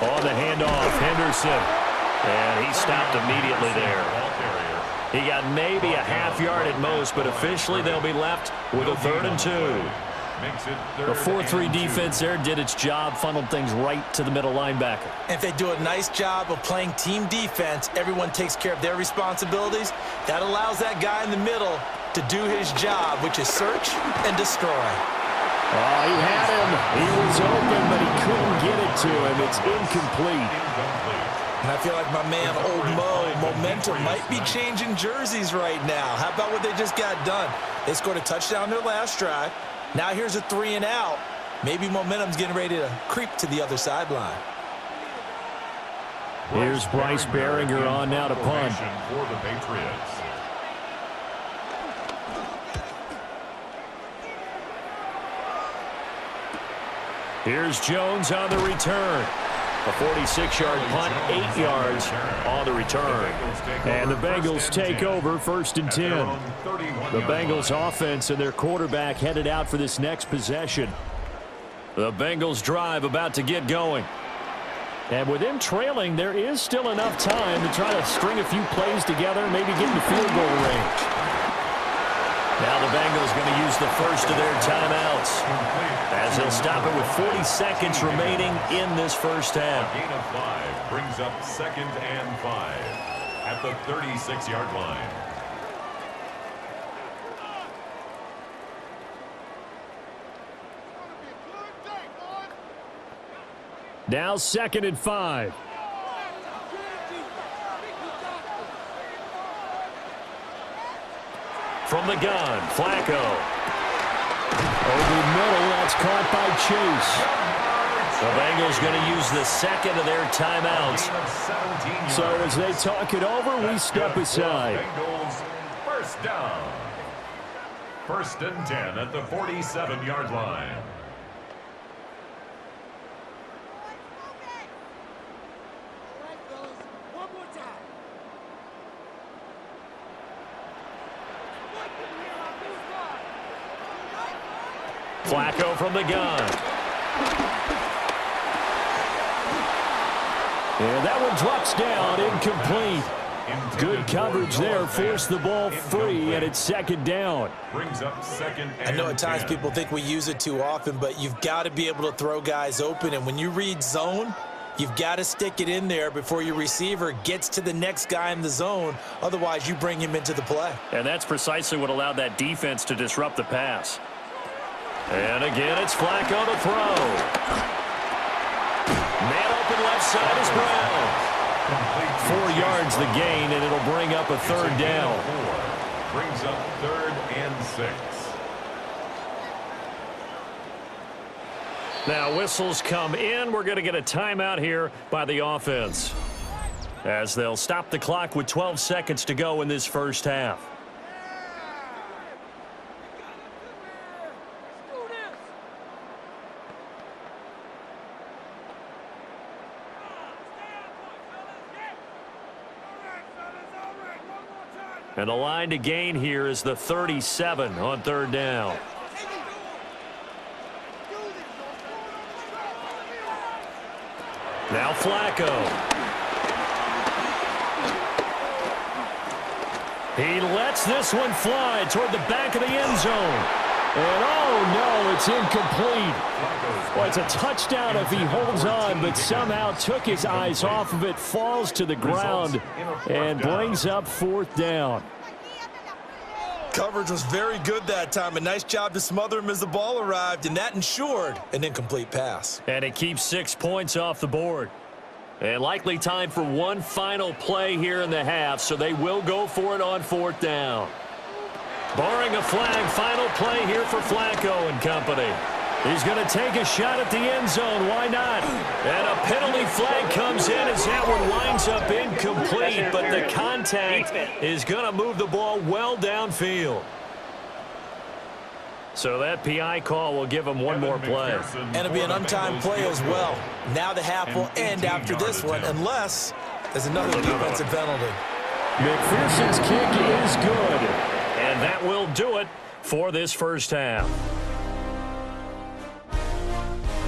Speaker 1: On the handoff, Henderson. And he stopped immediately there. He got maybe a half yard at most, but officially they'll be left with a 3rd and 2. The 4-3 defense there did its job, funneled things right to the middle linebacker.
Speaker 6: If they do a nice job of playing team defense, everyone takes care of their responsibilities. That allows that guy in the middle to do his job, which is search and destroy.
Speaker 1: Oh, he had him. He was open, but he couldn't get it to him. It's incomplete.
Speaker 6: And I feel like my man, Old Mo, momentum might be changing jerseys right now. How about what they just got done? They scored a touchdown their last drive. Now here's a 3 and out. Maybe momentum's getting ready to creep to the other sideline.
Speaker 1: Here's Bryce Behringer on now to punt.
Speaker 4: For the Patriots.
Speaker 1: Here's Jones on the return. A 46-yard punt, 8 yards on the return. And the Bengals take over 1st and 10. The Bengals offense and their quarterback headed out for this next possession. The Bengals drive about to get going. And with them trailing, there is still enough time to try to string a few plays together, maybe get into field goal range. Now the Bengals going to use the first of their timeouts as they'll stop it with 40 seconds remaining in this first half.
Speaker 4: A gain of 5 brings up 2nd and 5 at the 36-yard line.
Speaker 1: Now 2nd and 5. From the gun, Flacco. Over the middle, that's caught by Chase. The Bengals going to use the 2nd of their timeouts. So as they talk it over, we step aside.
Speaker 4: Bengals, 1st down. 1st and 10 at the 47-yard line.
Speaker 2: Flacco from the gun.
Speaker 1: And that one drops down, incomplete. Good coverage there, forced the ball free, and it's second down.
Speaker 4: Brings up second and
Speaker 6: I know at times
Speaker 4: 10.
Speaker 6: people think we use it too often, but you've got to be able to throw guys open. And when you read zone, you've got to stick it in there before your receiver gets to the next guy in the zone. Otherwise, you bring him into the play.
Speaker 2: And that's precisely what allowed that defense to disrupt the pass. And again, it's Flacco to throw. Man open left side is Brown. 4 yards the gain, and it'll bring up a third down.
Speaker 4: Brings up third and 6.
Speaker 2: Now whistles come in. We're going to get a timeout here by the offense, as they'll stop the clock with 12 seconds to go in this first half. And the line to gain here is the 37 on third down. Now Flacco. He lets this one fly toward the back of the end zone. And oh no, it's incomplete. Well, it's a touchdown if he holds on, but somehow took his eyes off of it, falls to the ground, and brings up fourth down.
Speaker 6: Coverage was very good that time. A nice job to smother him as the ball arrived, and that ensured an incomplete pass.
Speaker 2: And it keeps 6 points off the board. And likely time for one final play here in the half, so they will go for it on fourth down. Barring a flag, final play here for Flacco and company. He's going to take a shot at the end zone. Why not? And a penalty flag comes in as that one winds up incomplete, but the contact is going to move the ball well downfield. So that PI call will give him one more play.
Speaker 6: And it'll be an untimed play as well. Now the half will end after this one, unless there's another defensive penalty.
Speaker 1: McPherson's kick is good.
Speaker 2: And that will do it for this first half.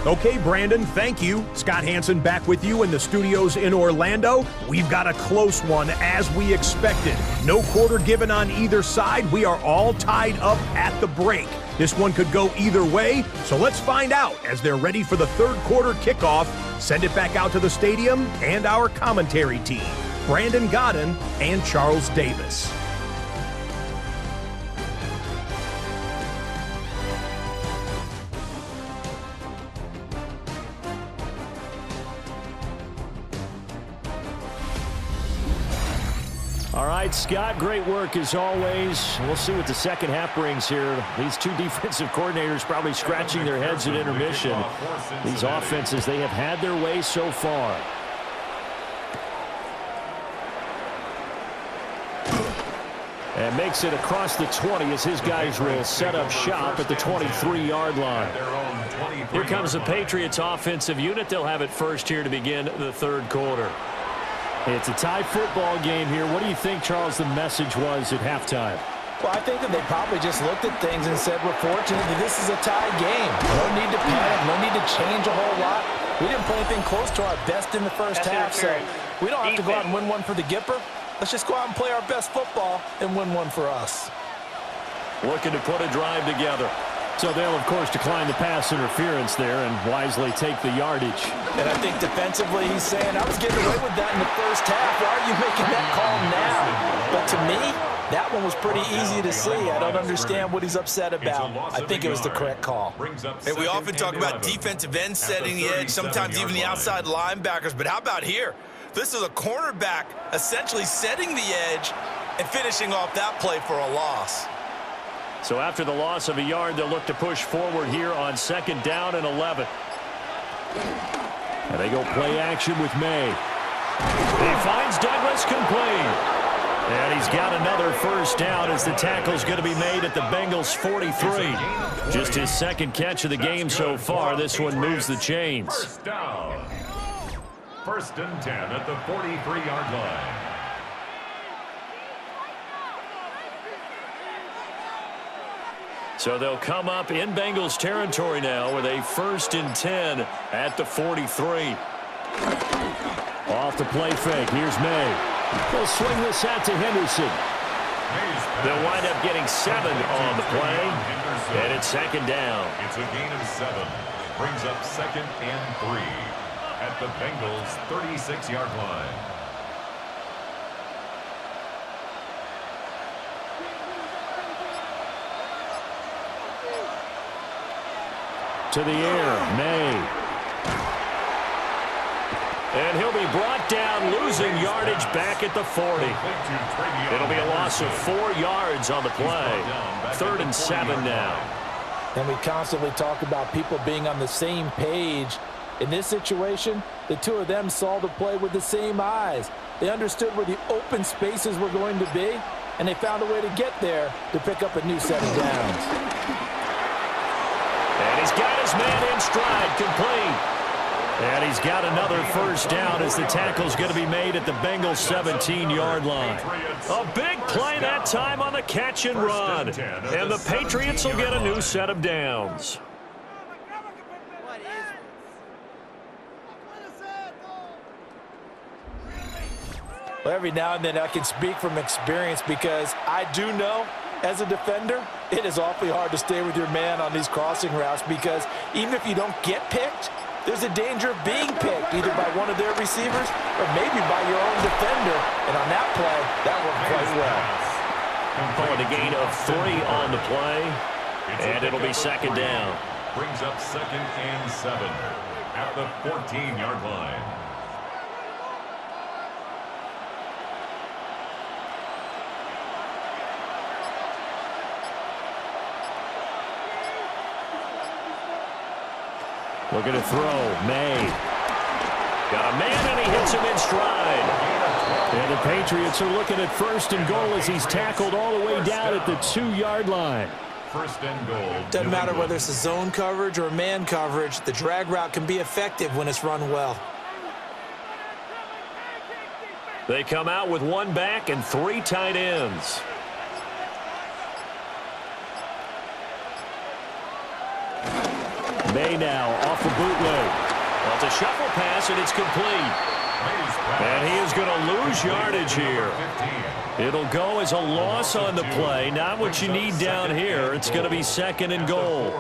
Speaker 7: Okay, Brandon, thank you. Scott Hansen back with you in the studios in Orlando. We've got a close one, as we expected. No quarter given on either side. We are all tied up at the break. This one could go either way, so let's find out as they're ready for the third quarter kickoff. Send it back out to the stadium and our commentary team, Brandon Godden and Charles Davis.
Speaker 1: All right, Scott, great work as always. We'll see what the second half brings here. These two defensive coordinators probably scratching their heads at intermission. These offenses, they have had their way so far. And makes it across the 20 as his guys will set up shop at the 23-yard line.
Speaker 2: Here comes the Patriots offensive unit. They'll have it first here to begin the third quarter.
Speaker 1: It's a tie football game here. What do you think, Charles, the message was at halftime?
Speaker 3: Well, I think that they probably just looked at things and said, we're fortunate that this is a tie game. No need to panic, no need to change a whole lot. We didn't play anything close to our best in the first half, so we don't have to go out and win one for the Gipper. Let's just go out and play our best football and win one for us.
Speaker 2: Looking to put a drive together.
Speaker 1: So they'll, of course, decline the pass interference there and wisely take the yardage.
Speaker 3: And I think defensively he's saying, I was getting away with that in the first half. Why are you making that call now? But to me, that one was pretty easy to see. I don't understand what he's upset about. I think it was the correct call.
Speaker 6: And we often talk about defensive ends setting the edge, sometimes even the outside linebackers. But how about here? This is a cornerback essentially setting the edge and finishing off that play for a loss.
Speaker 2: So after the loss of a yard, they'll look to push forward here on second down and 11.
Speaker 1: And they go play action with May.
Speaker 2: He finds Douglas complete. And he's got another first down as the tackle's going to be made at the Bengals 43. Just his second catch of the game so far. This one moves the chains.
Speaker 4: First down. First and 10 at the 43-yard line.
Speaker 2: So So they'll come up in Bengals territory now with a 1st and 10 at the 43.
Speaker 1: Off the play fake. Here's May. They'll swing this out to Henderson.
Speaker 2: They'll wind up getting 7 on the play. And it's 2nd down.
Speaker 4: It's a gain of 7. Brings up 2nd and 3 at the Bengals' 36-yard line.
Speaker 1: To the air, May.
Speaker 2: And he'll be brought down, losing yardage back at the 40. It'll be a loss of 4 yards on the play. 3rd and 7 now.
Speaker 3: And we constantly talk about people being on the same page. In this situation, the two of them saw the play with the same eyes. They understood where the open spaces were going to be, and they found a way to get there to pick up a new set of downs.
Speaker 2: And he's got his man in stride, complete.
Speaker 1: And he's got another 1st down as the tackle's going to be made at the Bengals' 17-yard line.
Speaker 2: A big play that time on the catch and run. And the Patriots will get a new set of downs.
Speaker 3: Well, every now and then I can speak from experience because I do know, as a defender, it is awfully hard to stay with your man on these crossing routes because even if you don't get picked, there's a danger of being picked either by one of their receivers or maybe by your own defender. And on that play, that worked quite well.
Speaker 2: Calling a gain of 3 on the play. And it'll be 2nd down.
Speaker 4: Brings up 2nd and 7 at the 14-yard line.
Speaker 1: Looking to throw, May.
Speaker 2: Got a man, and he hits him in stride.
Speaker 1: And the Patriots are looking at 1st and goal as he's tackled all the way down at the 2-yard line.
Speaker 4: 1st and goal.
Speaker 6: Doesn't matter whether it's a zone coverage or man coverage, the drag route can be effective when it's run well.
Speaker 2: They come out with 1 back and 3 tight ends.
Speaker 1: May now off the bootleg.
Speaker 2: Well, it's a shuffle pass, and it's complete. And he is going to lose yardage here. It'll go as a loss on the play. Not what you need down here. It's going to be 2nd and goal.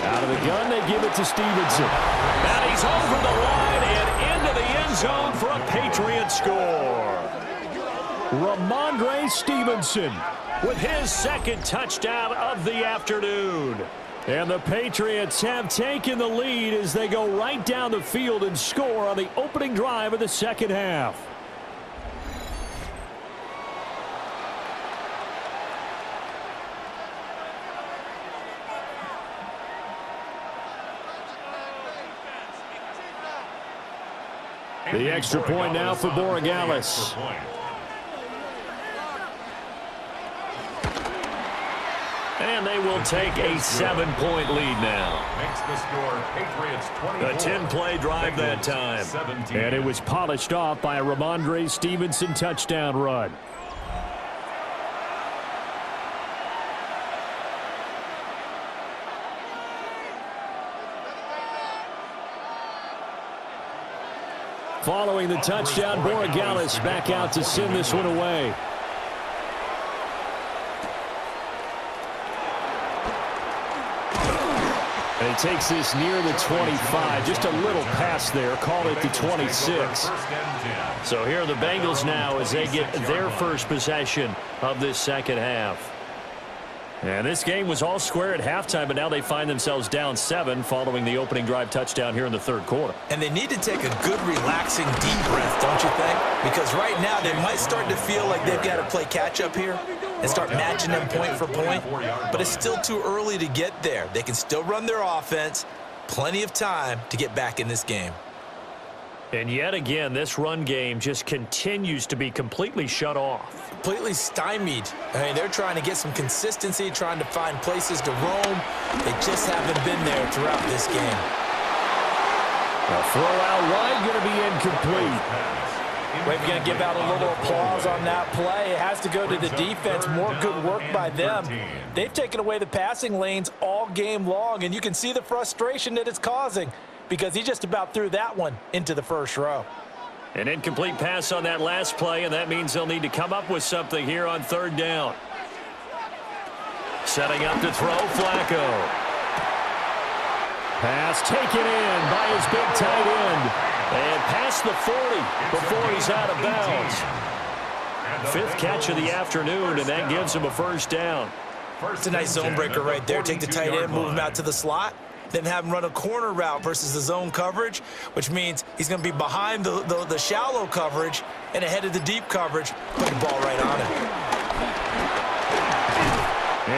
Speaker 1: Out of the gun, they give it to Stevenson.
Speaker 2: And he's over the line and into the end zone for a Patriot score.
Speaker 1: Ramondre Stevenson
Speaker 2: With his 2nd touchdown of the afternoon.
Speaker 1: And the Patriots have taken the lead as they go right down the field and score on the opening drive of the 2nd half. The extra point now for Borregales.
Speaker 2: And they will take a 7-point lead now.
Speaker 4: Makes the score Patriots 24.
Speaker 2: A 10-play drive that time.
Speaker 4: 17.
Speaker 1: And it was polished off by a Ramondre Stevenson touchdown run. Following the touchdown, Borregales back out to send this one away. And he takes this near the 25. Just a little pass there. Called it the 26. So here are the Bengals now as they get their first possession of this 2nd half. And this game was all square at halftime, but now they find themselves down 7 following the opening drive touchdown here in the 3rd quarter.
Speaker 6: And they need to take a good, relaxing, deep breath, don't you think? Because right now they might start to feel like they've got to play catch-up here and start matching them point for point. But it's still too early to get there. They can still run their offense. Plenty of time to get back in this game.
Speaker 2: And yet again, this run game just continues to be completely shut off.
Speaker 6: Completely stymied. I mean, they're trying to get some consistency, trying to find places to roam. They just haven't been there throughout this game.
Speaker 1: A throw out wide, going to be incomplete.
Speaker 3: We're going to give out a little applause on that play. It has to go to the defense. More good work by them. They've taken away the passing lanes all game long, and you can see the frustration that it's causing because he just about threw that one into the first row.
Speaker 2: An incomplete pass on that last play, and that means they'll need to come up with something here on third down. Setting up to throw, Flacco.
Speaker 1: Pass taken in by his big tight end.
Speaker 2: And past the 40 before he's out of bounds. Fifth catch of the afternoon, and that gives him a first down.
Speaker 6: It's a nice zone breaker right there. Take the tight end, move him out to the slot, then have him run a corner route versus the zone coverage, which means he's going to be behind the shallow coverage and ahead of the deep coverage. Put the ball right on him.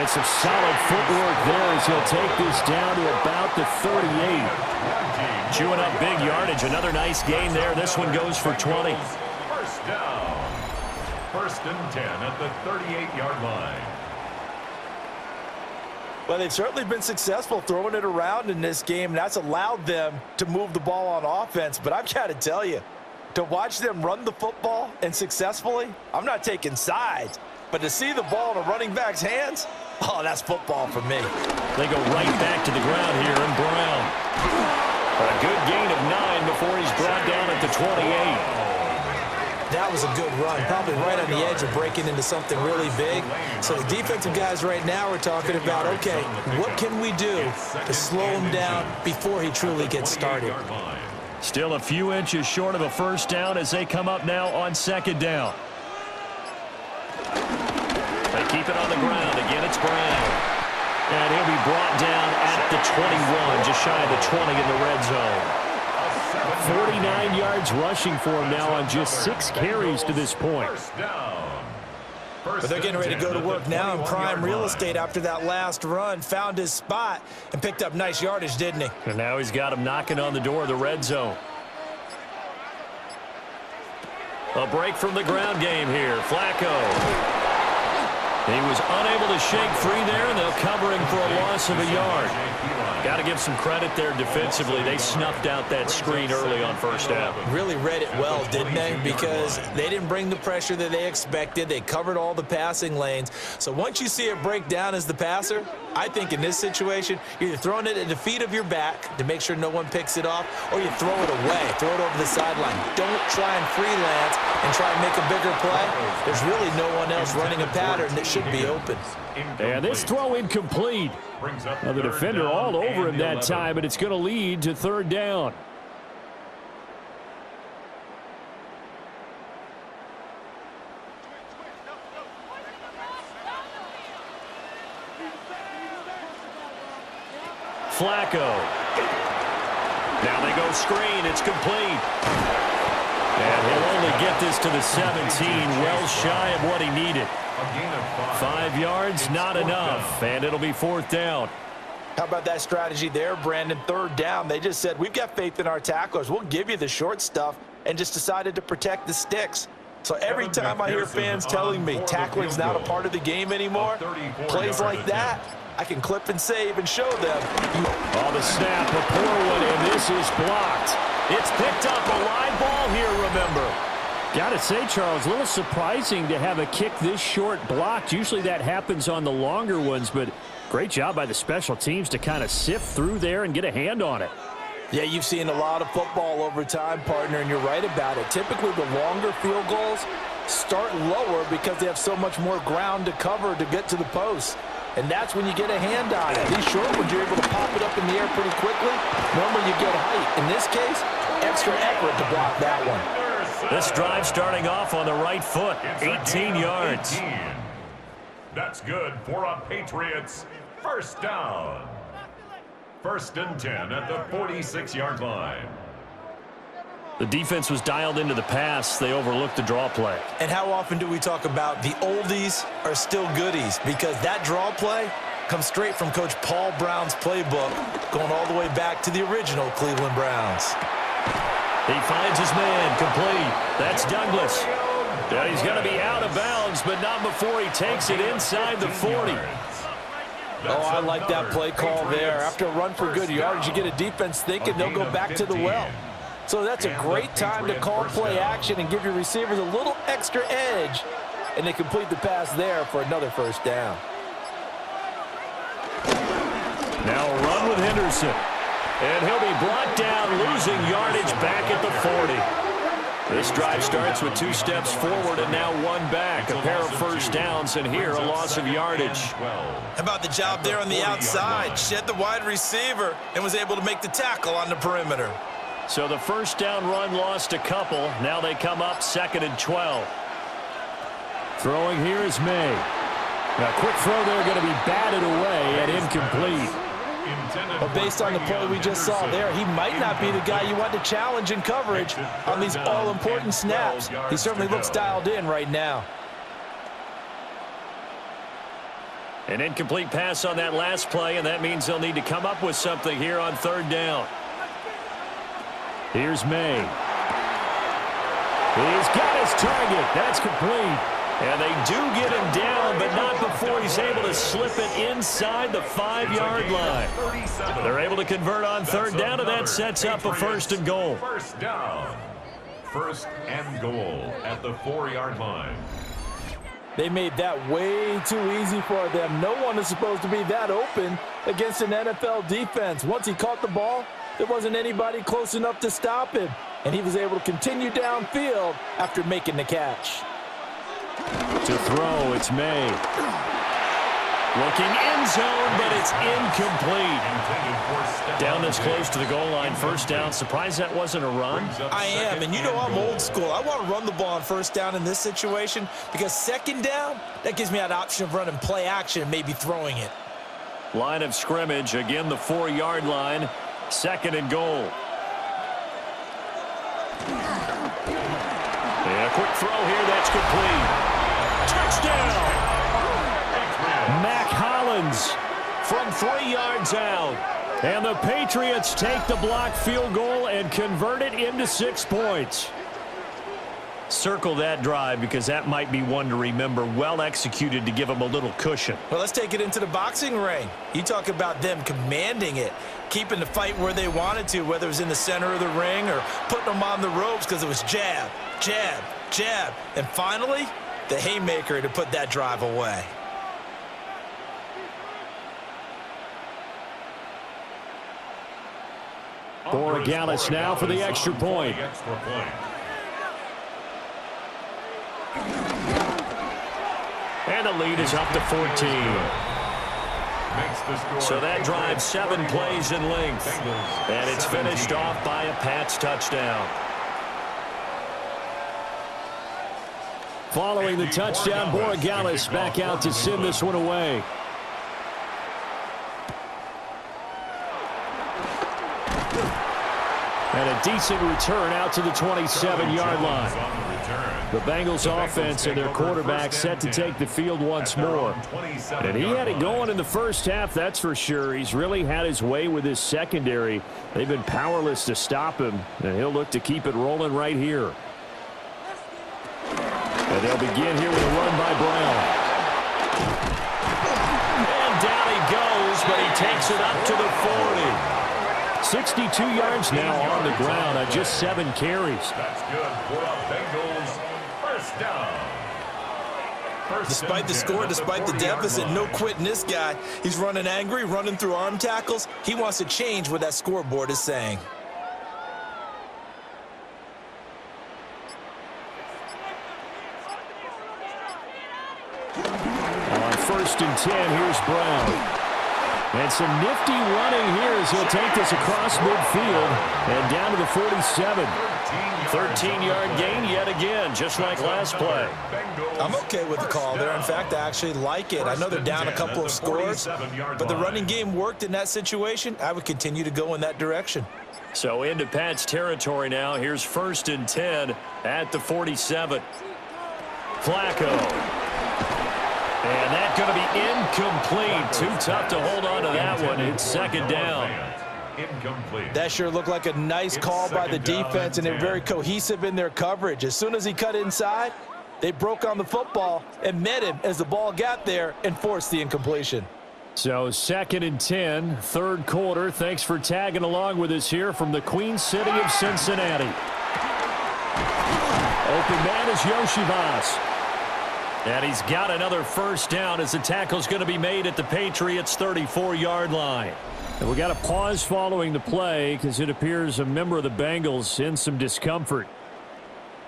Speaker 1: And some solid footwork there as he'll take this down to about the 38.
Speaker 2: Chewing up big yardage. Another nice gain there. This one goes for 20.
Speaker 4: First down. First and 10 at the 38-yard line.
Speaker 3: Well, they've certainly been successful throwing it around in this game, and that's allowed them to move the ball on offense. But I've got to tell you, to watch them run the football and successfully, I'm not taking sides, but to see the ball in a running back's hands, oh, that's football for me.
Speaker 2: They go right back to the ground here, and Brown. A good gain of 9 before he's brought down at the 28.
Speaker 6: That was a good run, probably right on the edge of breaking into something really big. So the defensive guys right now are talking about, okay, what can we do to slow him down before he truly gets started?
Speaker 2: Still a few inches short of a first down as they come up now on second down. They keep it on the ground. Again, it's Brown. And he'll be brought down at the 21, just shy of the 20 in the red zone.
Speaker 1: 49 yards rushing for him now on just 6 carries to this point.
Speaker 6: But they're getting ready to go to work now in prime real estate after that last run. Found his spot and picked up nice yardage, didn't he?
Speaker 2: And now he's got him knocking on the door of the red zone. A break from the ground game here. Flacco. He was unable to shake free there, and they'll cover him for a loss of a yard. Got to give some credit there defensively. They snuffed out that screen early on first down.
Speaker 6: Really read it well, didn't they? Because they didn't bring the pressure that they expected. They covered all the passing lanes. So once you see it break down as the passer, I think in this situation, you're either throwing it at the feet of your back to make sure no one picks it off, or you throw it away, throw it over the sideline. Don't try and freelance and try and make a bigger play. There's really no one else running a pattern that should be open.
Speaker 1: And this throw incomplete. Now the defender all over him that time, but it's going to lead to third down.
Speaker 2: Flacco. Now they go screen. It's complete. And he'll only get this to the 17, well shy of what he needed. 5 yards, not enough, and it'll be fourth down.
Speaker 3: How about that strategy there, Brandon? Third down, they just said, we've got faith in our tacklers. We'll give you the short stuff, and just decided to protect the sticks. So every time I hear fans telling me tackling's not a part of the game anymore, plays like that, I can clip and save and show them.
Speaker 1: Oh, the snap, a poor one, and this is blocked.
Speaker 2: It's picked up, a live ball here, remember.
Speaker 1: Got to say, Charles, a little surprising to have a kick this short blocked. Usually that happens on the longer ones, but great job by the special teams to kind of sift through there and get a hand on it.
Speaker 3: Yeah, you've seen a lot of football over time, partner, and you're right about it. Typically, the longer field goals start lower because they have so much more ground to cover to get to the post. And that's when you get a hand on it. These short ones, you're able to pop it up in the air pretty quickly. Normally, you get height. In this case, extra effort to block that one.
Speaker 2: This drive starting off on the right foot, 18 yards.
Speaker 4: 18. That's good for a Patriots first down. First and 10 at the 46-yard line.
Speaker 2: The defense was dialed into the pass. They overlooked the draw play.
Speaker 6: And how often do we talk about the oldies are still goodies? Because that draw play comes straight from Coach Paul Brown's playbook, going all the way back to the original Cleveland Browns.
Speaker 2: He finds his man, complete. That's Douglas. And he's going to be out of bounds, but not before he takes it inside the 40.
Speaker 3: Oh, I like that play call there. After a run for good yardage, you get a defense thinking they'll go back to the well. So that's a great time to call play action and give your receivers a little extra edge. And they complete the pass there for another first down.
Speaker 2: Now a run with Henderson. And he'll be brought down, losing yardage back at the 40. This drive starts with 2 steps forward and now 1 back. A pair of first downs, and here a loss of yardage.
Speaker 6: How about the job there on the outside? Shed the wide receiver and was able to make the tackle on the perimeter.
Speaker 2: So the first down run lost a couple. Now they come up 2nd and 12. Throwing here is May. A quick throw there, going to be batted away and incomplete.
Speaker 3: Well, based on the play we just saw there, he might not be the guy you want to challenge in coverage on these all-important snaps. He certainly looks dialed in right now.
Speaker 2: An incomplete pass on that last play, and that means they'll need to come up with something here on 3rd down. Here's May. He's got his target. That's complete. And they do get him down, but not before he's able to slip it inside the 5-yard line. They're able to convert on 3rd down, and that sets up a 1st and goal.
Speaker 4: First down. 1st and goal at the 4-yard line.
Speaker 3: They made that way too easy for them. No one is supposed to be that open against an NFL defense. Once he caught the ball, there wasn't anybody close enough to stop him, and he was able to continue downfield after making the catch.
Speaker 2: To throw, it's May. Looking end zone, but it's incomplete. Down this close to the goal line, 1st down. Surprised that wasn't a run?
Speaker 6: I am, and you know I'm old school. I want to run the ball on 1st down in this situation because 2nd down, that gives me that option of running play action and maybe throwing it.
Speaker 2: Line of scrimmage, again the 4-yard line, 2nd and goal. And a quick throw here, that's complete. Touchdown! Mac Hollins from 3 yards out. And the Patriots take the blocked field goal and convert it into 6 points. Circle that drive because that might be one to remember. Well executed to give them a little cushion.
Speaker 6: Well, let's take it into the boxing ring. You talk about them commanding it, keeping the fight where they wanted to, whether it was in the center of the ring or putting them on the ropes because it was jab, jab, jab. And finally, the haymaker to put that drive away.
Speaker 2: Borregales now for the extra point. And the lead is up to 14. So that drives 7 plays in length. And it's finished off by a Pats touchdown. Following the touchdown, Borregales back out to send this one away. And a decent return out to the 27-yard line. The Bengals offense and their quarterback set to take the field once more. And he had it going in the first half, that's for sure. He's really had his way with his secondary. They've been powerless to stop him, and he'll look to keep it rolling right here. And they'll begin here with a run by Brown. And down he goes, but he takes it up to the 40. 62 yards now on the ground on just 7 carries.
Speaker 4: That's good for the Bengals. First down.
Speaker 6: Despite the score, despite the deficit, no quitting this guy. He's running angry, running through arm tackles. He wants to change what that scoreboard is saying.
Speaker 2: On 1st and 10, here's Brown. And some nifty running here as he'll take this across midfield and down to the 47. 13-yard gain yet again, just like last play.
Speaker 6: I'm okay with the call there. In fact, I actually like it. I know they're down a couple of scores, but the running game worked in that situation. I would continue to go in that direction.
Speaker 2: So into Pat's territory now. Here's 1st and 10 at the 47. Flacco. And that's going to be incomplete. Too tough to hold on to that one. It's 2nd down.
Speaker 4: incomplete.
Speaker 3: That sure looked like a nice call by the defense, and they're very cohesive in their coverage. As soon as he cut inside, they broke on the football and met him as the ball got there and forced the incompletion.
Speaker 1: So 2nd and 10, third quarter. Thanks for tagging along with us here from the Queen City of Cincinnati. Open man is Yoshibas. And he's got another first down as the tackle's going to be made at the Patriots' 34-yard line. And we got a pause following the play because it appears a member of the Bengals in some discomfort.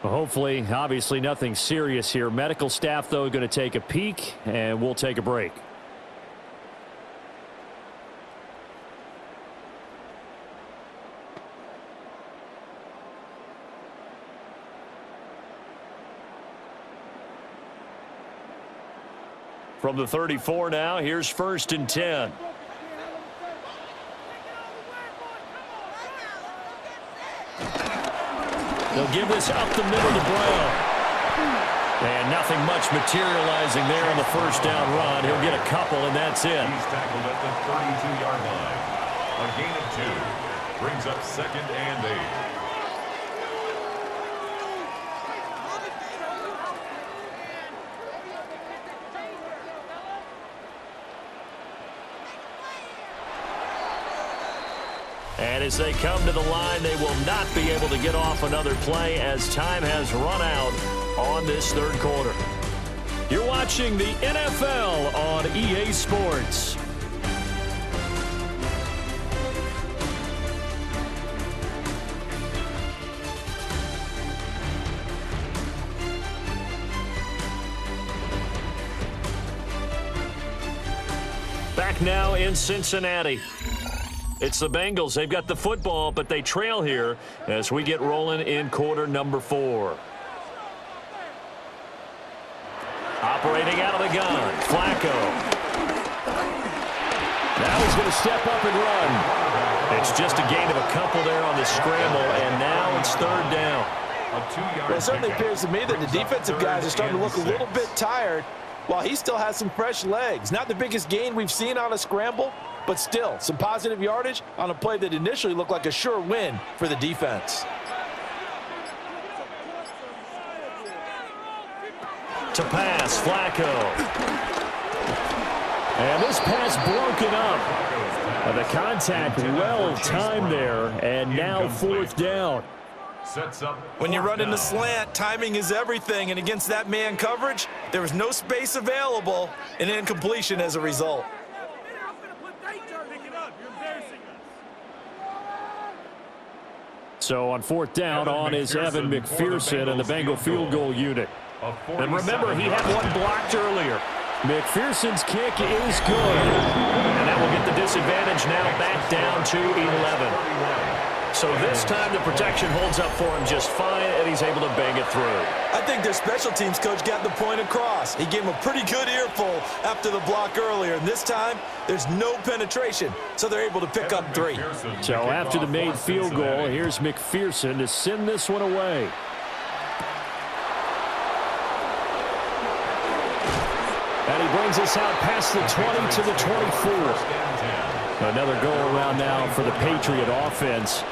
Speaker 1: Well, hopefully, obviously nothing serious here. Medical staff, though, going to take a peek, and we'll take a break. From the 34 now, here's 1st and 10. They'll give this up the middle to Brown. And nothing much materializing there on the first down run. He'll get a couple, and that's it.
Speaker 4: He's tackled at the 32-yard line. A gain of 2. Brings up 2nd and 8.
Speaker 1: And as they come to the line, they will not be able to get off another play as time has run out on this third quarter. You're watching the NFL on EA Sports. Back now in Cincinnati. It's the Bengals. They've got the football, but they trail here as we get rolling in quarter number 4. Operating out of the gun, Flacco. Now he's going to step up and run. It's just a gain of a couple there on the scramble, and now it's 3rd down.
Speaker 3: Well, it certainly appears to me that the defensive guys are starting to look a little bit tired while he still has some fresh legs. Not the biggest gain we've seen on a scramble, but still some positive yardage on a play that initially looked like a sure win for the defense.
Speaker 1: To pass, Flacco. And this pass broken up. The contact well timed there, and now 4th down.
Speaker 4: Sets up.
Speaker 6: When you run in the slant, timing is everything, and against that man coverage, there was no space available, and incompletion as a result.
Speaker 1: So on 4th down, on is Evan McPherson and the Bengal field goal unit. And remember, he had one blocked earlier. McPherson's kick is good. And that will get the disadvantage now back down to 11. So this time the protection holds up for him just fine, and he's able to bang it through.
Speaker 6: I think their special teams coach got the point across. He gave him a pretty good earful after the block earlier, and this time there's no penetration, so they're able to pick up 3.
Speaker 1: So after the made field goal, here's McPherson to send this one away. And he brings us out past the 20 to the 24. Another goal around now for the Patriot offense.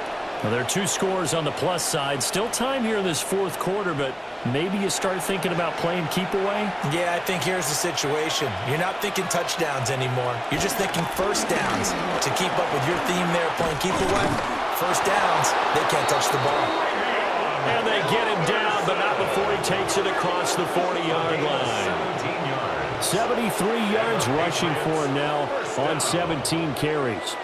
Speaker 1: Well, there are 2 scores on the plus side. Still time here in this 4th quarter, but maybe you start thinking about playing keep away?
Speaker 6: Yeah, I think here's the situation. You're not thinking touchdowns anymore. You're just thinking first downs. To keep up with your theme there, playing keep away, first downs, they can't touch the ball.
Speaker 1: And they get him down, but not before he takes it across the 40-yard line. 73 yards rushing for him now on 17 carries.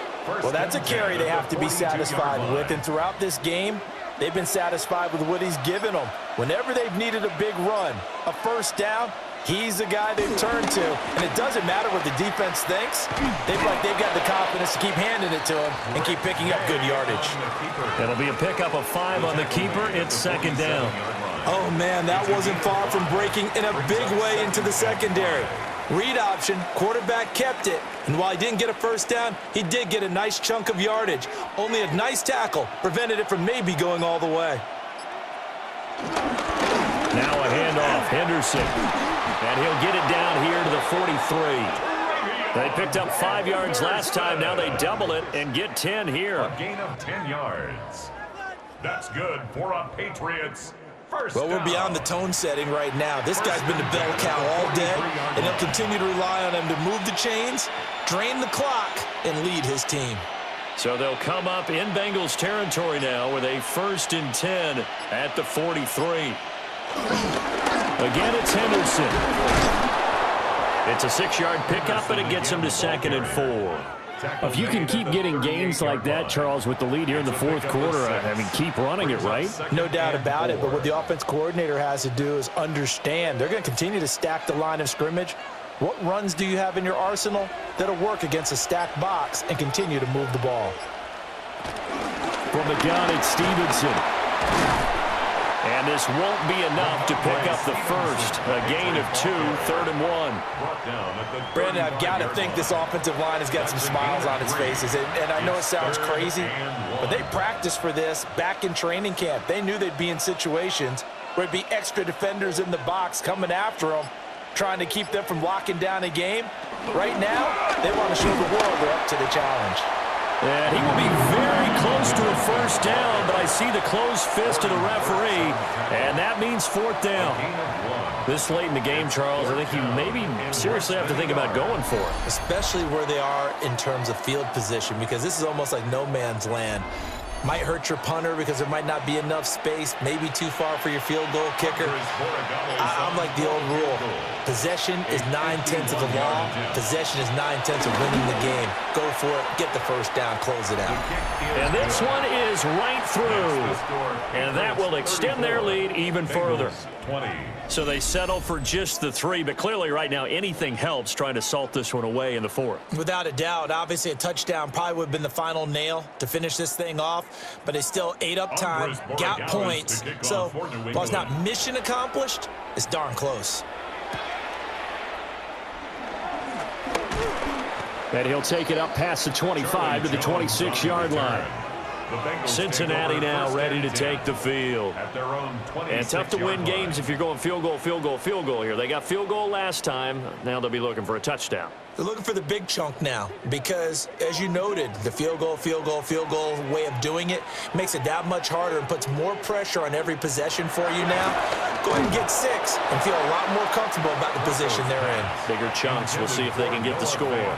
Speaker 3: Well, that's a carry they have to be satisfied with, and throughout this game, they've been satisfied with what he's given them. Whenever they've needed a big run, a first down, he's the guy they've turned to. And it doesn't matter what the defense thinks. They've got the confidence to keep handing it to him and keep picking up good yardage.
Speaker 1: It'll be a pickup of 5 on the keeper. It's 2nd down.
Speaker 6: Oh, man, that wasn't far from breaking in a big way into the secondary. Read option, quarterback kept it, and while he didn't get a first down, he did get a nice chunk of yardage. Only a nice tackle prevented it from maybe going all the way.
Speaker 1: Now a handoff, Henderson. And he'll get it down here to the 43.
Speaker 2: They picked up 5 yards last time. Now they double it and get 10 here.
Speaker 4: A gain of 10 yards. That's good for a Patriots. First
Speaker 6: well, we're
Speaker 4: down.
Speaker 6: beyond the tone setting right now. This guy's been the bell cow all day, and he'll continue to rely on him to move the chains, drain the clock, and lead his team.
Speaker 2: So they'll come up in Bengals territory now with a 1st and 10 at the 43. Again, it's Henderson. It's a 6-yard pickup, and it gets him to 2nd and 4.
Speaker 1: If you can keep getting gains like that, Charles, with the lead here in the 4th quarter, I mean, keep running it, right?
Speaker 3: No doubt about it, but what the offense coordinator has to do is understand. They're going to continue to stack the line of scrimmage. What runs do you have in your arsenal that'll work against a stacked box and continue to move the ball?
Speaker 1: From the gun, it's Stevenson.
Speaker 2: And this won't be enough to pick up the first. A gain of 2, 3rd and 1.
Speaker 3: Brandon, I've got to think this offensive line has got some smiles on its faces. And I know it sounds crazy, but they practiced for this back in training camp. They knew they'd be in situations where it'd be extra defenders in the box coming after them, trying to keep them from locking down a game. Right now, they want to show the world they're up to the challenge.
Speaker 2: And he will be very close to a first down, but I see the closed fist of the referee, and that means 4th down. This late in the game, Charles, I think you maybe seriously have to think about going for it.
Speaker 6: Especially where they are in terms of field position, because this is almost like no man's land. Might hurt your punter because there might not be enough space, maybe too far for your field goal kicker. I'm like the old rule. Possession is 9/10 of the law. Possession is 9/10 of winning the game. Go for it, get the first down, close it out.
Speaker 2: And this one is right through. And that will extend their lead even further. So they settle for just the 3, but clearly right now anything helps trying to salt this one away in the 4th.
Speaker 6: Without a doubt, obviously a touchdown probably would have been the final nail to finish this thing off, but they still ate up time, got points. So while it's not mission accomplished, it's darn close.
Speaker 1: And he'll take it up past the 25 to the 26-yard line.
Speaker 2: Cincinnati now ready to take the field. And tough to win games if you're going field goal, field goal, field goal here. They got field goal last time. Now they'll be looking for a touchdown.
Speaker 6: They're looking for the big chunk now because, as you noted, the field goal way of doing it makes it that much harder and puts more pressure on every possession for you now. Go ahead and get 6 and feel a lot more comfortable about the position they're in.
Speaker 2: Bigger chunks. We'll see if they can get the score.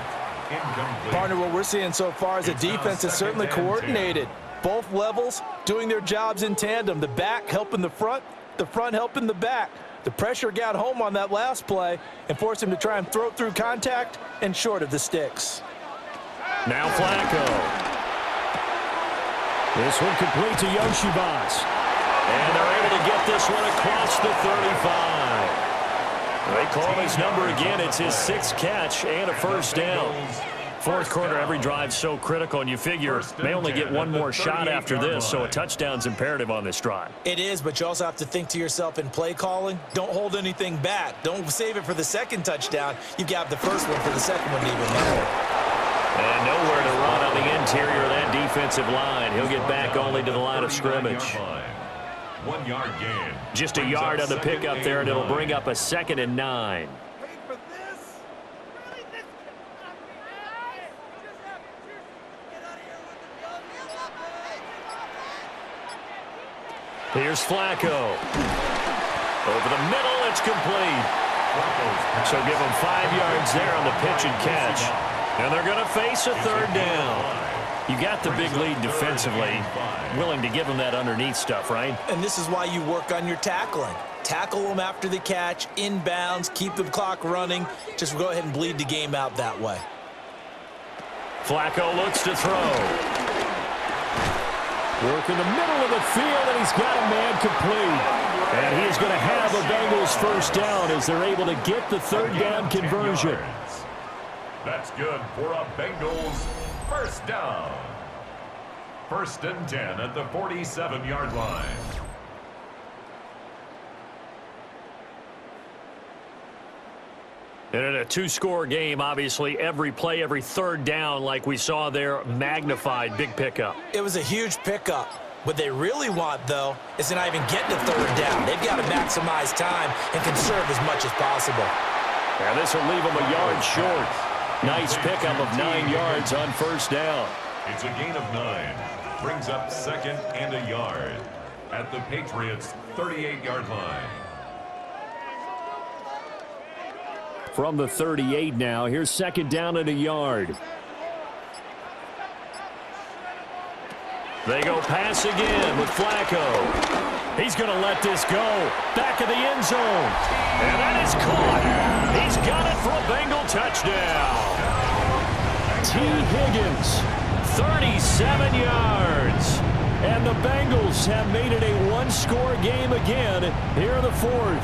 Speaker 3: Partner, what we're seeing so far is a defense is certainly coordinated. Both levels doing their jobs in tandem. The back helping the front helping the back. The pressure got home on that last play and forced him to try and throw through contact and short of the sticks.
Speaker 2: Now Flacco.
Speaker 1: This one complete to Yoshibas.
Speaker 2: And they're able to get this one across the 35. They call his number again. It's his 6th catch and a first down. 4th quarter, every drive's so critical, and you figure may only get one more shot after this, so a touchdown's imperative on this drive.
Speaker 6: It is, but you also have to think to yourself in play calling, don't hold anything back. Don't save it for the 2nd touchdown. You've got the first one for the 2nd one to even matter.
Speaker 2: And nowhere to run on the interior of that defensive line. He'll get back only to the line of scrimmage.
Speaker 4: 1 yard gain.
Speaker 2: Just a yard on the pickup there, and it'll bring up a 2nd and 9. Here's Flacco. Over the middle, it's complete. So give them 5 yards there on the pitch and catch. And they're going to face a 3rd down. You got the big lead defensively. Willing to give them that underneath stuff, right?
Speaker 6: And this is why you work on your tackling. Tackle them after the catch, inbounds, keep the clock running. Just go ahead and bleed the game out that way.
Speaker 2: Flacco looks to throw.
Speaker 1: Work in the middle of the field, and he's got a man complete. And he's going to have a Bengals first down as they're able to get the 3rd down conversion.
Speaker 4: That's good for a Bengals first down. 1st and 10 at the 47-yard line.
Speaker 2: And in a 2-score game, obviously, every play, every 3rd down, like we saw there, magnified, big pickup.
Speaker 6: It was a huge pickup. What they really want, though, is to not even get to 3rd down. They've got to maximize time and conserve as much as possible.
Speaker 2: And this will leave them a yard short.
Speaker 1: Nice pickup of 9 yards on first down.
Speaker 4: It's a gain of 9. Brings up 2nd and a yard at the Patriots' 38-yard line.
Speaker 1: From the 38 now, here's 2nd down and a yard. They go pass again with Flacco. He's going to let this go. Back of the end zone. And that is caught. He's got it for a Bengal touchdown. T. Higgins, 37 yards. And the Bengals have made it a one-score game again here in the 4th.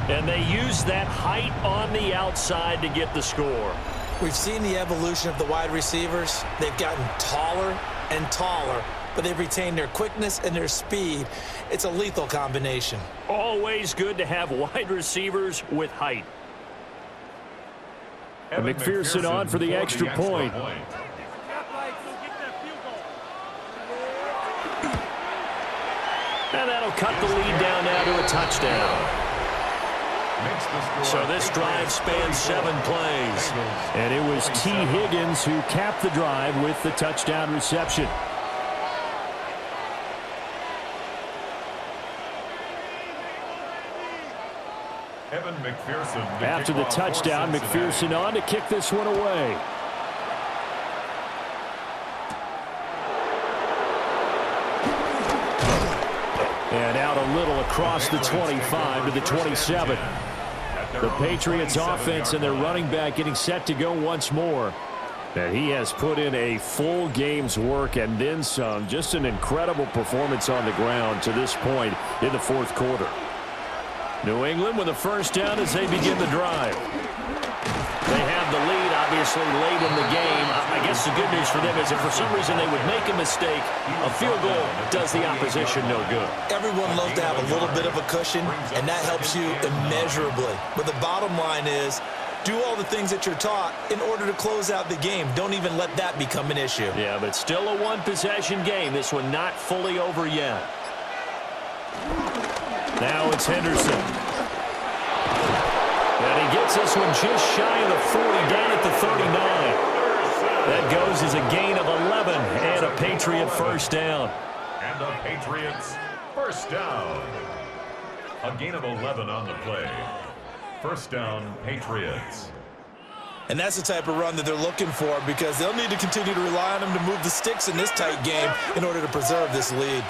Speaker 1: And they use that height on the outside to get the score.
Speaker 6: We've seen the evolution of the wide receivers. They've gotten taller and taller, but they've retained their quickness and their speed. It's a lethal combination.
Speaker 1: Always good to have wide receivers with height. And McPherson on for the extra point. And that'll cut the lead down now to a touchdown. So this drive spans 7 plays. And it was T. Higgins who capped the drive with the touchdown reception. After the touchdown, McPherson on to kick this one away. And out a little across the 25 to the 27. The Patriots offense and their running back getting set to go once more. And he has put in a full game's work and then some. Just an incredible performance on the ground to this point in the 4th quarter. New England with a first down as they begin the drive. They have the lead, obviously, late in the game. I guess the good news for them is if for some reason they would make a mistake, a field goal does the opposition no good.
Speaker 6: Everyone loves to have a little bit of a cushion, and that helps you immeasurably. But the bottom line is, do all the things that you're taught in order to close out the game. Don't even let that become an issue.
Speaker 1: Yeah, but still a one-possession game. This one not fully over yet. Now it's Henderson. And he gets this one just shy of the 40, down at the 39. That goes as a gain of 11 and a Patriot first down.
Speaker 4: And the Patriots first down. A gain of 11 on the play. First down, Patriots.
Speaker 6: And that's the type of run that they're looking for because they'll need to continue to rely on them to move the sticks in this tight game in order to preserve this lead.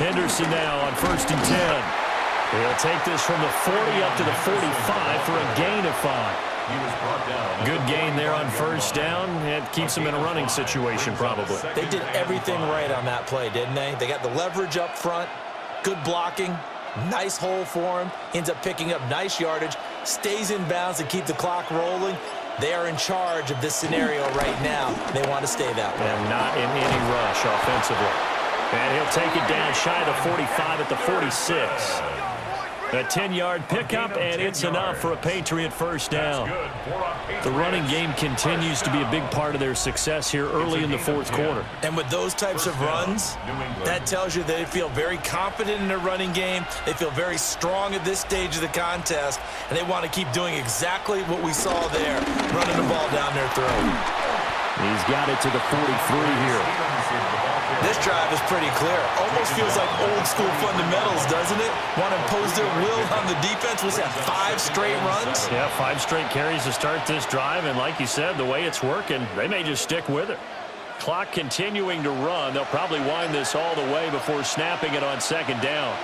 Speaker 1: Henderson now on 1st and 10. He'll take this from the 40 up to the 45 for a gain of 5. Good gain there on first down. It keeps them in a running situation probably.
Speaker 6: They did everything right on that play, didn't they? They got the leverage up front, good blocking, nice hole for him, ends up picking up nice yardage, stays in bounds to keep the clock rolling. They are in charge of this scenario right now. They want to stay that way.
Speaker 1: And not in any rush offensively. And he'll take it down shy of the 45 at the 46. A 10-yard pickup, and it's enough for a Patriot first down. The running game continues to be a big part of their success here early in the 4th quarter.
Speaker 6: And with those types of runs, that tells you they feel very confident in their running game. They feel very strong at this stage of the contest, and they want to keep doing exactly what we saw there, running the ball down their throat.
Speaker 1: He's got it to the 43 here.
Speaker 6: This drive is pretty clear. Almost feels like old school fundamentals, doesn't it? Want to impose their will on the defense. Was that 5 straight runs?
Speaker 1: Yeah, 5 straight carries to start this drive. And like you said, the way it's working, they may just stick with it. Clock continuing to run. They'll probably wind this all the way before snapping it on 2nd down.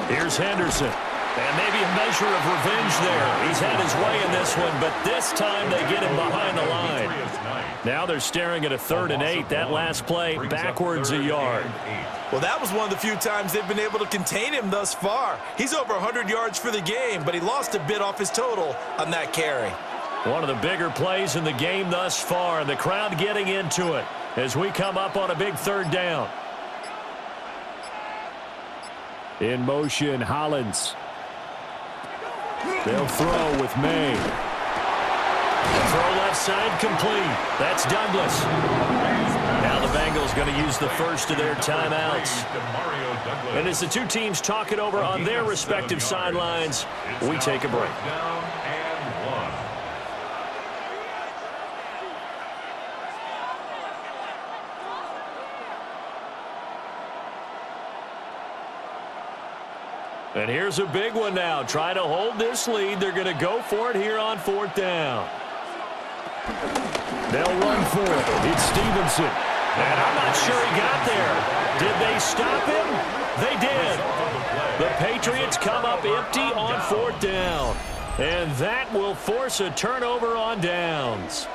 Speaker 1: Here's Henderson. And maybe a measure of revenge there. He's had his way in this one, but this time they get him behind the line. Now they're staring at a 3rd and 8. That last play, backwards a yard.
Speaker 6: Well, that was one of the few times they've been able to contain him thus far. He's over 100 yards for the game, but he lost a bit off his total on that carry.
Speaker 1: One of the bigger plays in the game thus far, and the crowd getting into it as we come up on a big 3rd down. In motion, Hollins. They'll throw with May. Throw left side complete. That's Douglas.
Speaker 2: Now the Bengals going to use the first of their timeouts. And as the two teams talk it over on their respective sidelines, we take a break. And here's a big one now. Trying to hold this lead. They're going to go for it here on 4th down.
Speaker 1: They'll run for it. It's Stevenson.
Speaker 2: And I'm not sure he got there. Did they stop him? They did. The Patriots come up empty on 4th down. And that will force a turnover on downs.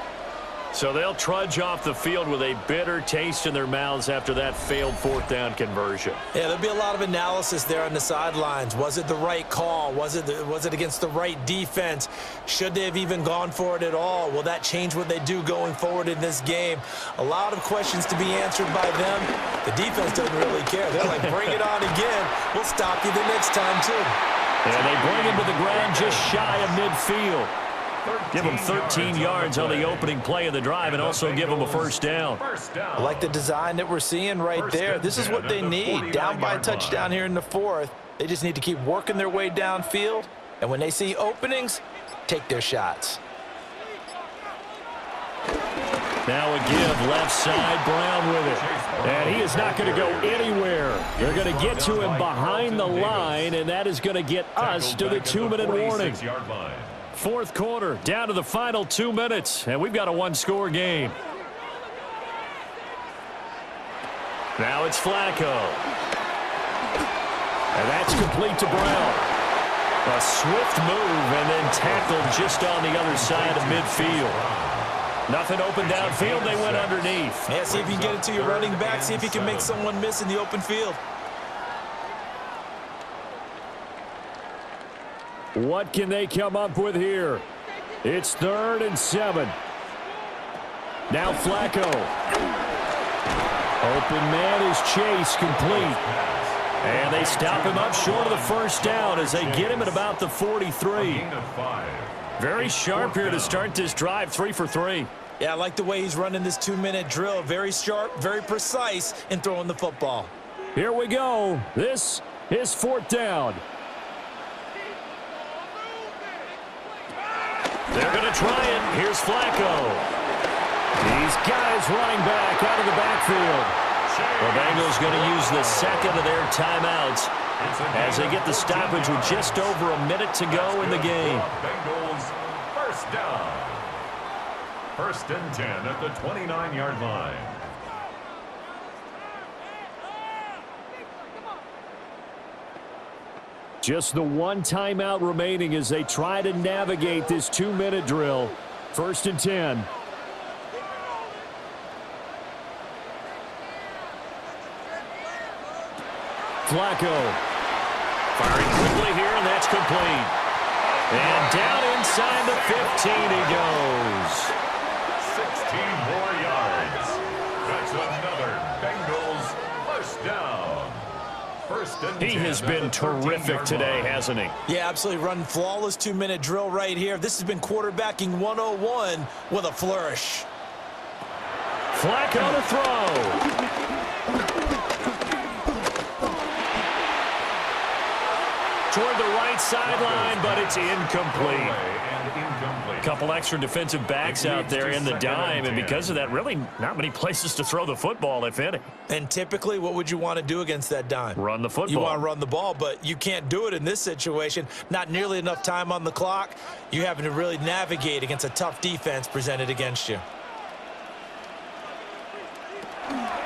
Speaker 2: So they'll trudge off the field with a bitter taste in their mouths after that failed 4th down conversion.
Speaker 6: Yeah, there'll be a lot of analysis there on the sidelines. Was it the right call? Was it against the right defense? Should they have even gone for it at all? Will that change what they do going forward in this game? A lot of questions to be answered by them. The defense doesn't really care. They're like, bring it on again. We'll stop you the next time, too.
Speaker 2: And they bring him to the ground just shy of midfield. Give them 13 yards on the opening play of the drive and also give them a first down.
Speaker 3: I like the design that we're seeing right there. This is what they need. Down by a touchdown here in the 4th. They just need to keep working their way downfield. And when they see openings, take their shots.
Speaker 2: Now a give left side, Brown with it. And he is not going to go anywhere. They're going to get to him behind the line, and that is going to get us to the 2-minute warning. 4th quarter, down to the final 2 minutes, and we've got a one-score game. Now it's Flacco.
Speaker 1: And that's complete to Brown.
Speaker 2: A swift move and then tackled just on the other side of midfield. Nothing open downfield, they went underneath.
Speaker 6: Yeah, see if you can get it to your running back, see if you can make someone miss in the open field.
Speaker 1: What can they come up with here? It's 3rd and 7. Now Flacco. Open man is Chase, complete. And they stop him up short of the first down as they get him at about the 43. Very sharp here to start this drive, 3 for 3.
Speaker 6: Yeah, I like the way he's running this 2-minute drill. Very sharp, very precise in throwing the football.
Speaker 1: Here we go. This is 4th down.
Speaker 2: They're going to try it. Here's Flacco.
Speaker 1: These guys running back out of the backfield.
Speaker 2: The Bengals going to use the second of their timeouts as they get the stoppage with just over a minute to go in the game.
Speaker 4: Bengals first down. 1st and 10 at the 29-yard line.
Speaker 1: Just the one timeout remaining as they try to navigate this 2-minute drill. 1st and 10. Flacco.
Speaker 2: Firing quickly here, and that's complete. And down inside the 15 he goes.
Speaker 4: 16 more yards. That's another Bengals first down. 1st and 10.
Speaker 2: He has been terrific today, hasn't he?
Speaker 6: Yeah, absolutely. Running flawless 2-minute drill right here. This has been quarterbacking 101 with a flourish.
Speaker 2: Flacco to throw. Toward the right sideline, but it's incomplete. Couple extra defensive backs out there in the dime, and because of that, really not many places to throw the football, if any.
Speaker 6: And typically, what would you want to do against that dime?
Speaker 2: Run the football.
Speaker 6: You want to run the ball, but you can't do it in this situation. Not nearly enough time on the clock. You're having to really navigate against a tough defense presented against you.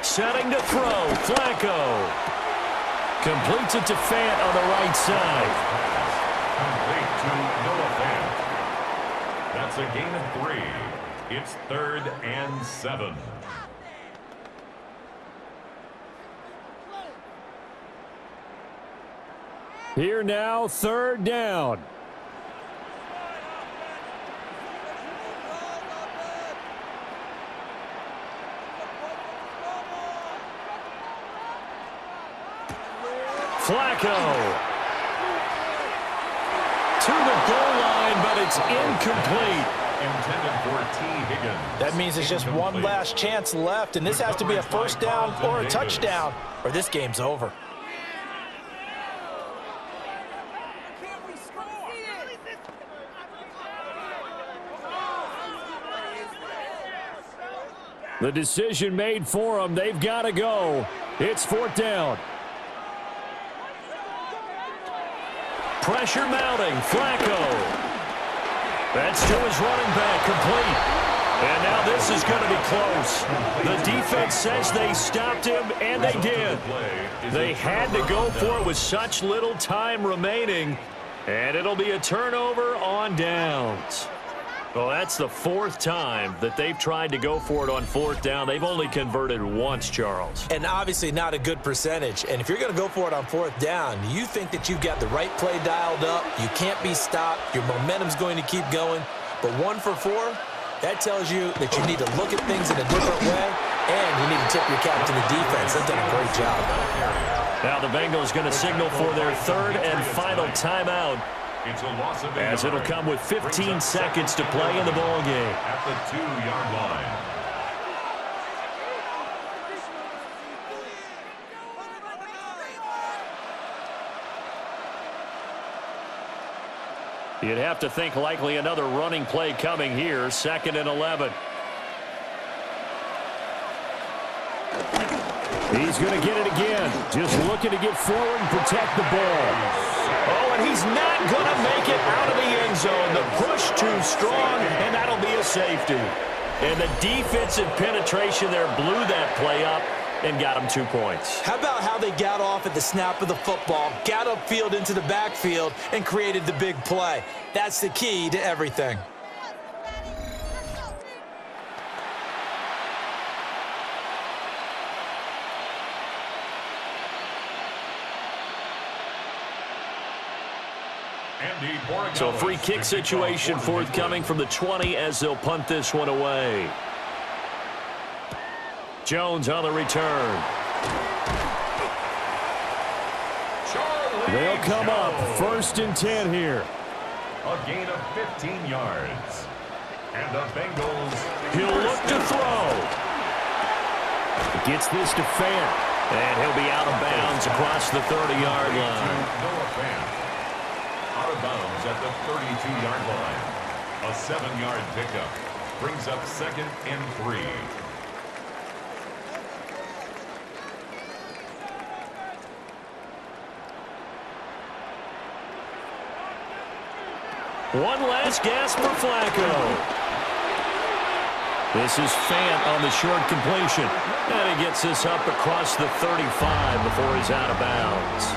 Speaker 2: Setting to throw, Flacco. Completes it to Fant on the right side.
Speaker 4: Complete to Noah Fant. That's a gain of 3. It's 3rd and 7.
Speaker 1: Here now, 3rd down.
Speaker 2: Flacco. To the goal line, but it's incomplete.
Speaker 4: intended for T. Higgins.
Speaker 3: That means there's just one last chance left, and this has to be a first down or a touchdown, or this game's over.
Speaker 1: The decision made for them. They've got to go. It's fourth down. Pressure mounting. Flacco. That's to his running back. Complete. And now this is going to be close. The defense says they stopped him, and they did. They had to go for it with such little time remaining, and it'll be a turnover on downs. Well, that's the fourth time that they've tried to go for it on fourth down. They've only converted once, Charles.
Speaker 6: And obviously not a good percentage. And if you're going to go for it on fourth down, you think that you've got the right play dialed up. You can't be stopped. Your momentum's going to keep going. But 1 for 4, that tells you that you need to look at things in a different way, and you need to tip your cap to the defense. They've done a great job.
Speaker 1: Now the Bengals going to signal for their third and final timeout, as it'll come with 15 seconds to play in the ball game.
Speaker 4: At the 2-yard line.
Speaker 1: You'd have to think likely another running play coming here. 2nd and 11. He's going to get it again. Just looking to get forward and protect the ball. Oh, and he's not going to make it out of the end zone. The push too strong, and that'll be a safety. And the defensive penetration there blew that play up and got him 2 points.
Speaker 6: How about how they got off at the snap of the football, got upfield into the backfield, and created the big play? That's the key to everything.
Speaker 1: So a free kick situation forthcoming from the 20 as they'll punt this one away. Jones on the return. They'll come up 1st and 10 here.
Speaker 4: A gain of 15 yards. And the Bengals.
Speaker 1: He'll look to throw. Gets this to Fant. And he'll be out of bounds across the 30-yard line.
Speaker 4: Out of bounds at the 32-yard line. A 7-yard pickup brings up 2nd and 3.
Speaker 1: One last gasp for Flacco. This is Fant on the short completion. And he gets this up across the 35 before he's out of bounds.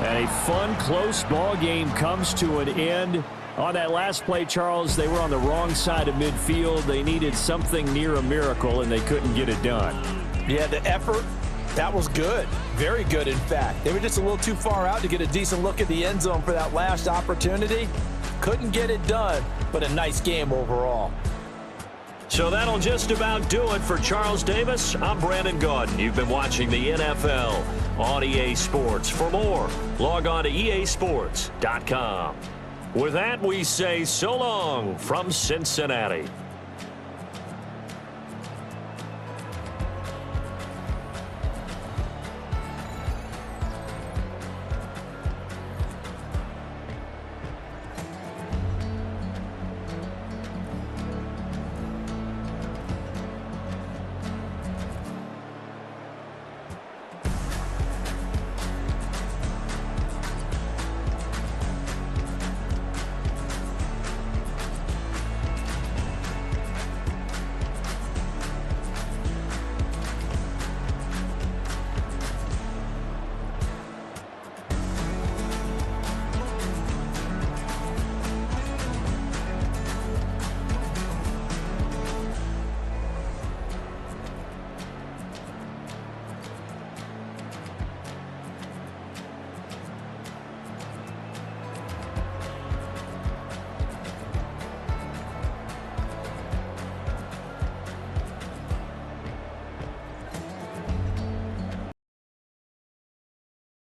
Speaker 1: And a fun, close ball game comes to an end. On that last play, Charles, they were on the wrong side of midfield. They needed something near a miracle, and they couldn't get it done.
Speaker 3: Yeah, the effort, that was good. Very good, in fact. They were just a little too far out to get a decent look at the end zone for that last opportunity. Couldn't get it done, but a nice game overall.
Speaker 1: So that'll just about do it for Charles Davis. I'm Brandon Gaudin. You've been watching the NFL on EA Sports. For more, log on to easports.com. With that, we say so long from Cincinnati.